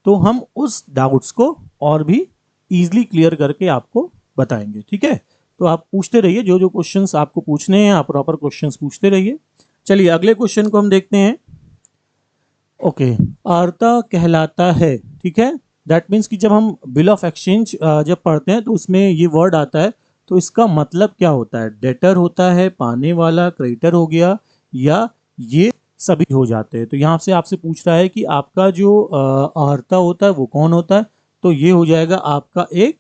तो हम उस डाउट्स को और भी इजीली क्लियर करके आपको बताएंगे। ठीक है, तो आप पूछते रहिए, जो जो क्वेश्चंस आपको पूछने हैं आप प्रॉपर क्वेश्चंस पूछते रहिए। चलिए अगले क्वेश्चन को हम देखते हैं। ओके, अर्ता कहलाता है। ठीक है, दैट मीन्स कि जब हम बिल ऑफ एक्सचेंज जब पढ़ते हैं तो उसमें ये वर्ड आता है, तो इसका मतलब क्या होता है? डेटर होता है, पाने वाला क्रेडिटर हो गया, या ये सभी हो जाते हैं? तो यहाँ से आपसे पूछ रहा है कि आपका जो अर्ता होता है वो कौन होता है? तो ये हो जाएगा आपका एक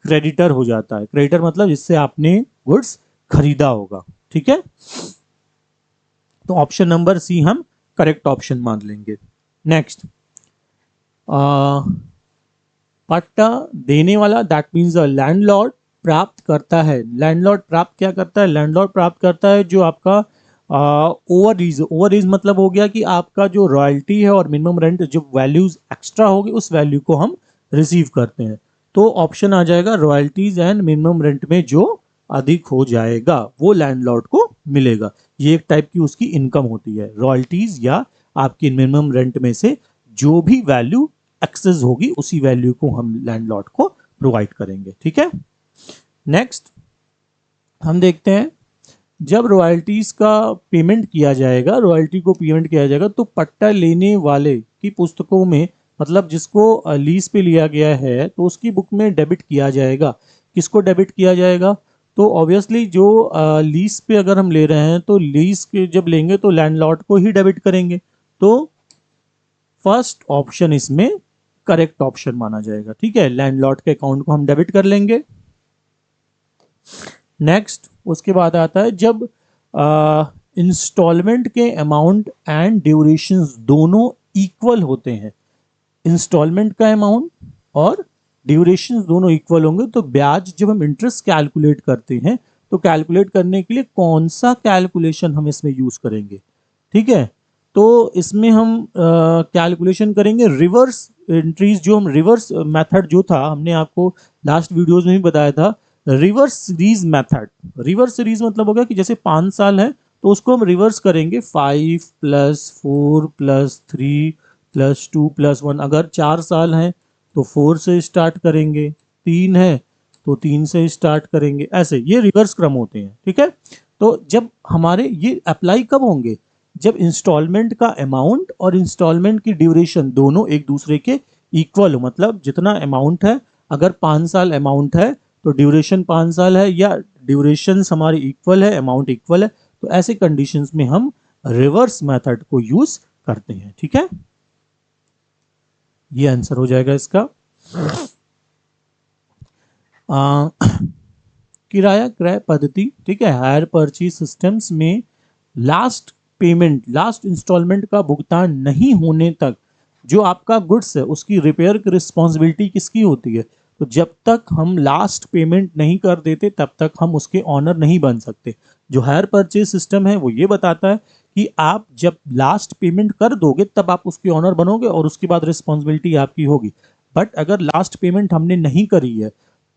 क्रेडिटर हो जाता है। क्रेडिटर मतलब जिससे आपने गुड्स खरीदा होगा। ठीक है, तो ऑप्शन नंबर सी हम करेक्ट ऑप्शन मान लेंगे। नेक्स्ट, पट्टा देने वाला दैट मीन्स लैंडलॉर्ड प्राप्त करता है। लैंडलॉर्ड प्राप्त क्या करता है? लैंडलॉर्ड प्राप्त करता है जो आपका ओवररीज। ओवररीज मतलब हो गया कि आपका जो रॉयल्टी है और मिनिमम रेंट जो वैल्यूज एक्स्ट्रा होगी उस वैल्यू को हम रिसीव करते हैं। तो ऑप्शन आ जाएगा रॉयल्टीज एंड मिनिमम रेंट में जो अधिक हो जाएगा वो लैंडलॉर्ड को मिलेगा। ये एक टाइप की उसकी इनकम होती है, रॉयल्टीज या आपकी मिनिमम रेंट में से जो भी वैल्यू एक्सेस होगी उसी वैल्यू को हम लैंडलॉर्ड को प्रोवाइड करेंगे। ठीक है, नेक्स्ट हम देखते हैं, जब रॉयल्टीज का पेमेंट किया जाएगा, रॉयल्टी को पेमेंट किया जाएगा तो पट्टा लेने वाले की पुस्तकों में, मतलब जिसको लीज पे लिया गया है तो उसकी बुक में डेबिट किया जाएगा। किसको डेबिट किया जाएगा? तो ऑब्वियसली जो लीज पे अगर हम ले रहे हैं तो लीज के जब लेंगे तो लैंडलॉर्ड को ही डेबिट करेंगे। तो फर्स्ट ऑप्शन इसमें करेक्ट ऑप्शन माना जाएगा। ठीक है, लैंडलॉर्ड के अकाउंट को हम डेबिट कर लेंगे। नेक्स्ट उसके बाद आता है, जब इंस्टॉलमेंट के अमाउंट एंड ड्यूरेशन दोनों इक्वल होते हैं, इंस्टॉलमेंट का अमाउंट और ड्यूरेशन दोनों इक्वल होंगे तो ब्याज, जब हम इंटरेस्ट कैलकुलेट करते हैं तो कैलकुलेट करने के लिए कौन सा कैलकुलेशन हम इसमें यूज करेंगे? ठीक है, तो इसमें हम कैलकुलेशन करेंगे रिवर्स एंट्रीज। जो हम रिवर्स मेथड जो था, हमने आपको लास्ट वीडियोस में भी बताया था, reverse series method. Reverse series मतलब होगा कि जैसे 5 साल है तो उसको हम रिवर्स करेंगे, 5 + 4 + 3 + 2 + 1। अगर 4 साल हैं तो 4 से स्टार्ट करेंगे, 3 है तो 3 से स्टार्ट करेंगे, ऐसे ये रिवर्स क्रम होते हैं। ठीक है, तो जब हमारे ये अप्लाई कब होंगे? जब इंस्टॉलमेंट का अमाउंट और इंस्टॉलमेंट की ड्यूरेशन दोनों एक दूसरे के इक्वल हो, मतलब जितना अमाउंट है, अगर 5 साल अमाउंट है तो ड्यूरेशन 5 साल है या ड्यूरेशन हमारी इक्वल है, अमाउंट इक्वल है, तो ऐसे कंडीशंस में हम रिवर्स मेथड को यूज करते हैं। ठीक है, ये आंसर हो जाएगा इसका। किराया क्रय पद्धति, ठीक है, हायर परचेज सिस्टम्स में लास्ट पेमेंट, लास्ट इंस्टॉलमेंट का भुगतान नहीं होने तक जो आपका गुड्स है उसकी रिपेयर की रिस्पॉन्सिबिलिटी किसकी होती है? तो जब तक हम लास्ट पेमेंट नहीं कर देते तब तक हम उसके ऑनर नहीं बन सकते। जो हायर परचेज सिस्टम है वो ये बताता है कि आप जब लास्ट पेमेंट कर दोगे तब आप उसके ऑनर बनोगे और उसके बाद रिस्पॉन्सिबिलिटी आपकी होगी। बट अगर लास्ट पेमेंट हमने नहीं करी है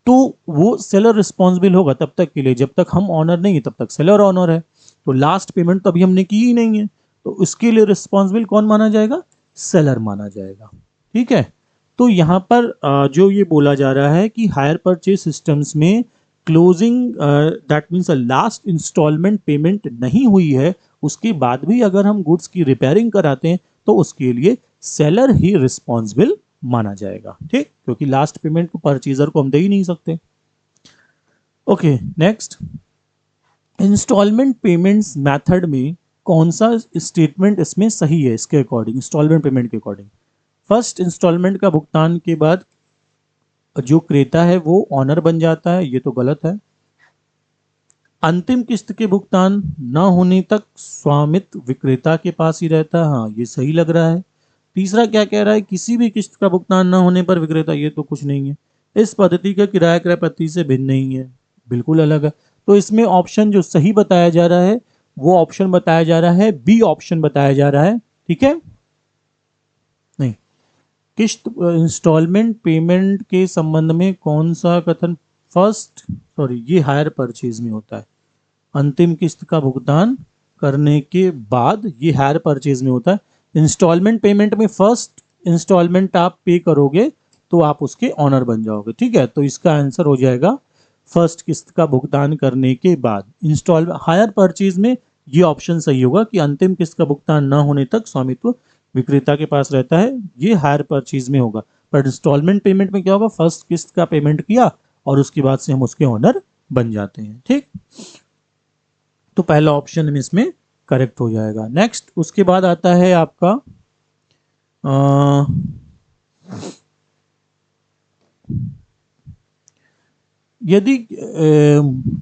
तो वो सेलर रिस्पॉन्सिबल होगा तब तक के लिए, जब तक हम ऑनर नहीं है तब तक सेलर ऑनर है। तो लास्ट पेमेंट तो अभी हमने की ही नहीं है, तो इसके लिए रिस्पॉन्सिबल कौन माना जाएगा? सेलर माना जाएगा। ठीक है, तो यहाँ पर जो ये बोला जा रहा है कि हायर परचेज सिस्टम्स में closing, that means last instalment payment नहीं हुई है, उसके बाद भी अगर हम गुड्स की रिपेयरिंग कराते हैं तो उसके लिए सेलर ही रिस्पॉन्सिबल माना जाएगा। ठीक, क्योंकि लास्ट पेमेंट को परचेजर को हम दे ही नहीं सकते। Okay, next, instalment payments method में कौन सा स्टेटमेंट इसमें सही है? इसके अकॉर्डिंग, इंस्टॉलमेंट पेमेंट के अकॉर्डिंग, फर्स्ट इंस्टॉलमेंट का भुगतान के बाद जो क्रेता है वो ऑनर बन जाता है, ये तो गलत है। अंतिम किस्त के भुगतान न होने तक स्वामित्व विक्रेता के पास ही रहता है, हाँ ये सही लग रहा है। तीसरा क्या कह रहा है? किसी भी किस्त का भुगतान न होने पर विक्रेता, ये तो कुछ नहीं है। इस पद्धति का किराया क्रय पद्धति से भिन्न नहीं है, बिल्कुल अलग है। तो इसमें ऑप्शन जो सही बताया जा रहा है वो ऑप्शन बताया जा रहा है, बी ऑप्शन बताया जा रहा है। ठीक है, नहीं, किस्त इंस्टॉलमेंट पेमेंट के संबंध में कौन सा कथन फर्स्ट, सॉरी ये हायर परचेज में होता है, अंतिम किस्त का भुगतान करने के बाद ये हायर परचेज में होता है। इंस्टॉलमेंट पेमेंट में फर्स्ट इंस्टॉलमेंट आप पे करोगे तो आप उसके ऑनर बन जाओगे। ठीक है, तो इसका आंसर हो जाएगा फर्स्ट किस्त का भुगतान करने के बाद। इंस्टॉल हायर परचेज में ये ऑप्शन सही होगा कि अंतिम किस्त का भुगतान न होने तक स्वामित्व विक्रेता के पास रहता है, ये हायर परचेज में होगा। पर इंस्टॉलमेंट पेमेंट में क्या होगा? फर्स्ट किस्त का पेमेंट किया और उसके बाद से हम उसके ऑनर बन जाते हैं। ठीक, तो पहला ऑप्शन में इसमें करेक्ट हो जाएगा। नेक्स्ट, उसके बाद आता है आपका यदि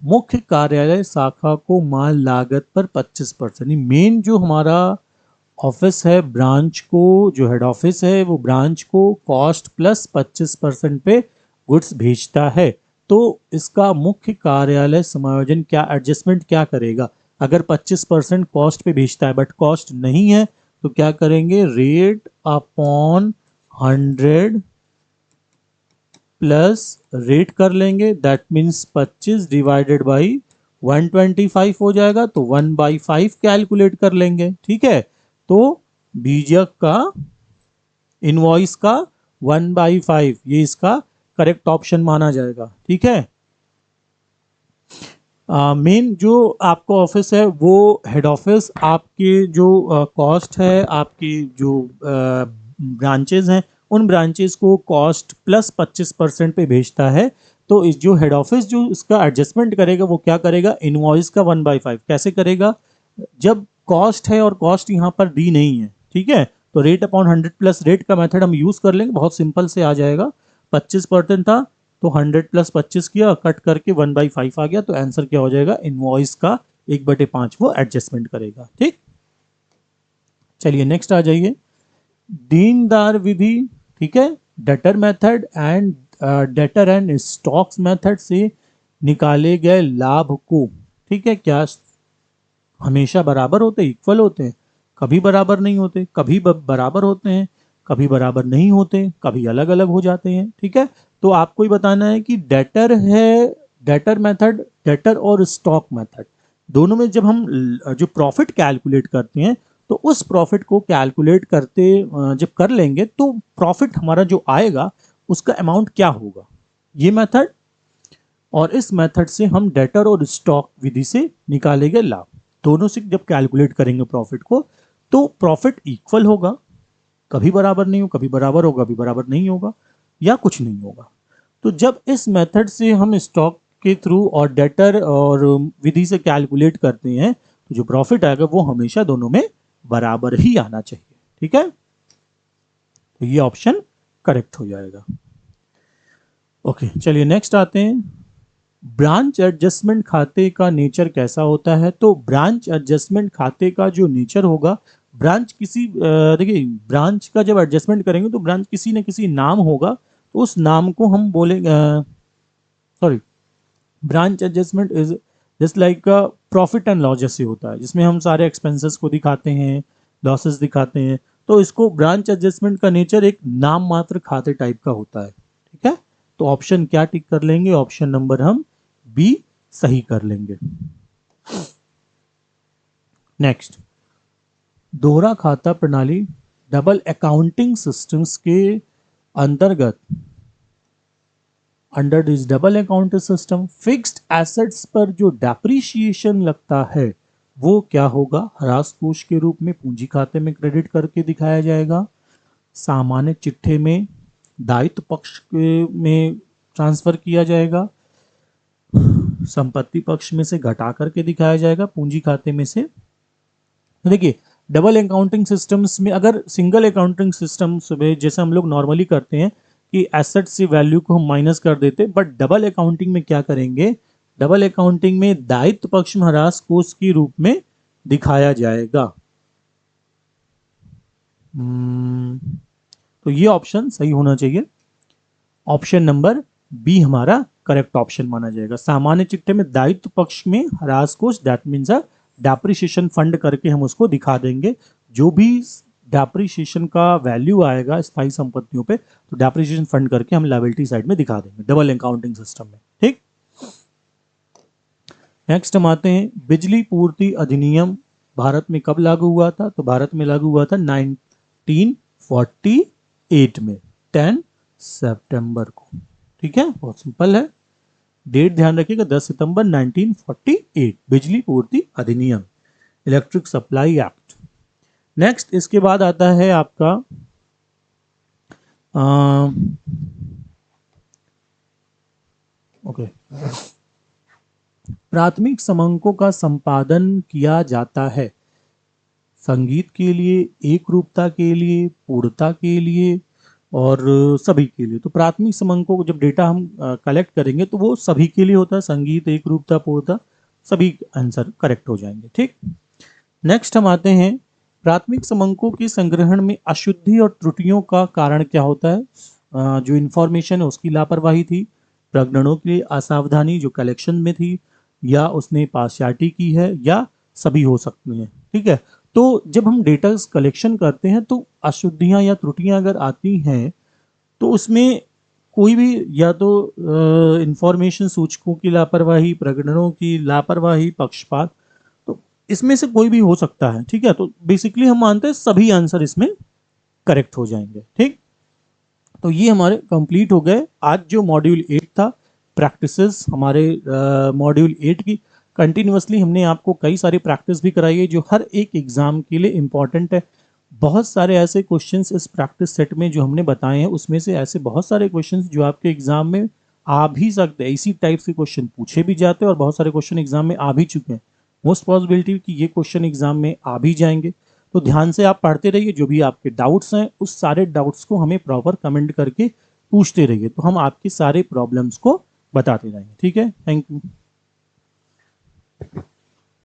मुख्य कार्यालय शाखा को माल लागत पर 25%, मेन जो हमारा ऑफिस है, ब्रांच को, जो हेड ऑफिस है वो ब्रांच को कॉस्ट प्लस 25% पे गुड्स भेजता है, तो इसका मुख्य कार्यालय समायोजन क्या, एडजस्टमेंट क्या करेगा? अगर 25% कॉस्ट पे भेजता है बट कॉस्ट नहीं है तो क्या करेंगे? रेट अपॉन 100 प्लस रेट कर लेंगे, दैट मीन्स 25 डिवाइडेड बाई 125 हो जाएगा, तो 1/5 कैलकुलेट कर लेंगे। ठीक है, तो बीजक का इनवॉइस का 1/5 ये इसका करेक्ट ऑप्शन माना जाएगा। ठीक है, मेन जो आपका ऑफिस है वो हेड ऑफिस आपके जो कॉस्ट है, आपकी जो ब्रांचेज हैं उन ब्रांचेस को कॉस्ट प्लस 25% पे भेजता है। तो इस जो हेड ऑफिस जो इसका एडजस्टमेंट करेगा वो क्या करेगा? इनवॉइस का 1/5 कैसे करेगा? जब कॉस्ट है और कॉस्ट यहाँ पर दी नहीं है, ठीक है, तो रेट अपॉन 100 प्लस रेट का मेथड हम यूज कर लेंगे, बहुत सिंपल से आ जाएगा। 25% था तो 100 प्लस 25 किया, कट करके 1/5 आ गया, तो आंसर क्या हो जाएगा? इनवॉइस का 1/5 वो एडजस्टमेंट करेगा। ठीक, चलिए नेक्स्ट आ जाइए, देनदार विधि। ठीक है, debtor method and debtor and stocks method से निकाले गए लाभ को, ठीक है, क्या हमेशा बराबर होते, इक्वल होते हैं? कभी बराबर नहीं होते, कभी बराबर होते हैं, कभी बराबर नहीं होते, कभी अलग अलग हो जाते हैं। ठीक है, तो आपको ही बताना है कि डेटर है, डेटर मेथड, डेटर और स्टॉक मेथड दोनों में जब हम जो प्रॉफिट कैलकुलेट करते हैं तो उस प्रॉफिट को कैलकुलेट करते जब कर लेंगे तो प्रॉफिट हमारा जो आएगा उसका अमाउंट क्या होगा, ये मेथड, और इस मेथड से हम डेटर और स्टॉक विधि से निकालेंगे लाभ। दोनों से जब कैलकुलेट करेंगे प्रॉफिट को तो प्रॉफिट इक्वल होगा, कभी बराबर नहीं हो, कभी बराबर होगा, कभी बराबर नहीं होगा, या कुछ नहीं होगा। तो जब इस मेथड से हम स्टॉक के थ्रू और डेटर और विधि से कैलकुलेट करते हैं तो जो प्रॉफिट आएगा वो हमेशा दोनों में बराबर ही आना चाहिए। ठीक है, तो ये ऑप्शन करेक्ट हो जाएगा। ओके, चलिए नेक्स्ट आते हैं। ब्रांच एडजस्टमेंट खाते का नेचर कैसा होता है? तो ब्रांच एडजस्टमेंट खाते का जो नेचर होगा, ब्रांच किसी देखिए ब्रांच का जब एडजस्टमेंट करेंगे तो ब्रांच किसी न किसी नाम होगा, तो उस नाम को हम बोलेंगे, sorry, branch adjustment is just like profit and loss जैसे होता है, जिसमें हम सारे एक्सपेंसेस को दिखाते हैं, लॉसेस दिखाते हैं। तो इसको ब्रांच एडजस्टमेंट का नेचर एक नाम मात्र खाते टाइप का होता है। ठीक है, तो ऑप्शन क्या टिक कर लेंगे? ऑप्शन नंबर हम बी सही कर लेंगे। नेक्स्ट, दोहरा खाता प्रणाली डबल अकाउंटिंग सिस्टम्स के अंतर्गत, under this double accounting system fixed assets पर जो डेप्रिसिएशन लगता है वो क्या होगा? ह्रास कोष के रूप में पूंजी खाते में क्रेडिट करके दिखाया जाएगा, सामान्य चिट्ठे में दायित्व पक्ष में ट्रांसफर किया जाएगा, संपत्ति पक्ष में से घटा करके दिखाया जाएगा, पूंजी खाते में से। देखिए डबल अकाउंटिंग सिस्टम्स में, अगर सिंगल अकाउंटिंग सिस्टम्स में जैसे हम लोग नॉर्मली करते हैं कि एसेट से वैल्यू को हम माइनस कर देते, बट डबल अकाउंटिंग में क्या करेंगे? डबल अकाउंटिंग में दायित्व पक्ष में ह्रास कोष के रूप में दिखाया जाएगा। तो ये ऑप्शन सही होना चाहिए, ऑप्शन नंबर बी हमारा करेक्ट ऑप्शन माना जाएगा। सामान्य चिट्ठे में दायित्व पक्ष में ह्रास कोष, दैट मीन्स डेप्रिसिएशन फंड करके हम उसको दिखा देंगे। जो भी डेप्रिसिएशन का वैल्यू आएगा स्थायी संपत्तियों पे, तो डेप्रिसिएशन फंड करके हम लायबिलिटी साइड में दिखा देंगे डबल अकाउंटिंग सिस्टम में। ठीक, नेक्स्ट हम आते हैं, बिजली पूर्ति अधिनियम भारत में कब लागू हुआ था? तो भारत में लागू हुआ था 1948 में, 10 सितंबर को। ठीक है, बहुत सिंपल है, डेट ध्यान रखिएगा, 10 सितंबर 1948, बिजली पूर्ति अधिनियम, इलेक्ट्रिक सप्लाई एक्ट। नेक्स्ट इसके बाद आता है आपका ओके, प्राथमिक समंकों का संपादन किया जाता है संगीत के लिए, एक रूपता के लिए, पूर्णता के लिए और सभी के लिए। तो प्राथमिक समंकों को जब डेटा हम कलेक्ट करेंगे तो वो सभी के लिए होता है, संगीत, एक रूपता, पूर्णता, सभी आंसर करेक्ट हो जाएंगे। ठीक, नेक्स्ट हम आते हैं, प्राथमिक समंकों के संग्रहण में अशुद्धि और त्रुटियों का कारण क्या होता है? जो इंफॉर्मेशन है उसकी लापरवाही थी, प्रगणनों की असावधानी जो कलेक्शन में थी, या उसने पार्शियलिटी की है, या सभी हो सकती हैं। ठीक है, तो जब हम डेटा कलेक्शन करते हैं तो अशुद्धियां या त्रुटियां अगर आती हैं तो उसमें कोई भी, या तो इंफॉर्मेशन सूचकों की लापरवाही, प्रगणनों की लापरवाही, पक्षपात, तो इसमें से कोई भी हो सकता है। ठीक है, तो बेसिकली हम मानते हैं सभी आंसर इसमें करेक्ट हो जाएंगे। ठीक, तो ये हमारे कंप्लीट हो गए आज जो मॉड्यूल 8 था, प्रैक्टिसेस हमारे मॉड्यूल 8 की। कंटिन्यूअसली हमने आपको कई सारी प्रैक्टिस भी कराई है जो हर एक एग्जाम के लिए इंपॉर्टेंट है। बहुत सारे ऐसे क्वेश्चंस इस प्रैक्टिस सेट में जो हमने बताए हैं, उसमें से ऐसे बहुत सारे क्वेश्चंस जो आपके एग्जाम में आ भी सकते हैं, इसी टाइप के क्वेश्चन पूछे भी जाते हैं और बहुत सारे क्वेश्चन एग्जाम में आ भी चुके हैं। मोस्ट पॉसिबिलिटी कि ये क्वेश्चन एग्जाम में आ भी जाएंगे। तो ध्यान से आप पढ़ते रहिए, जो भी आपके डाउट्स हैं उस सारे डाउट्स को हमें प्रॉपर कमेंट करके पूछते रहिए, तो हम आपके सारे प्रॉब्लम्स को बताते रहेंगे। ठीक है, थैंक यू।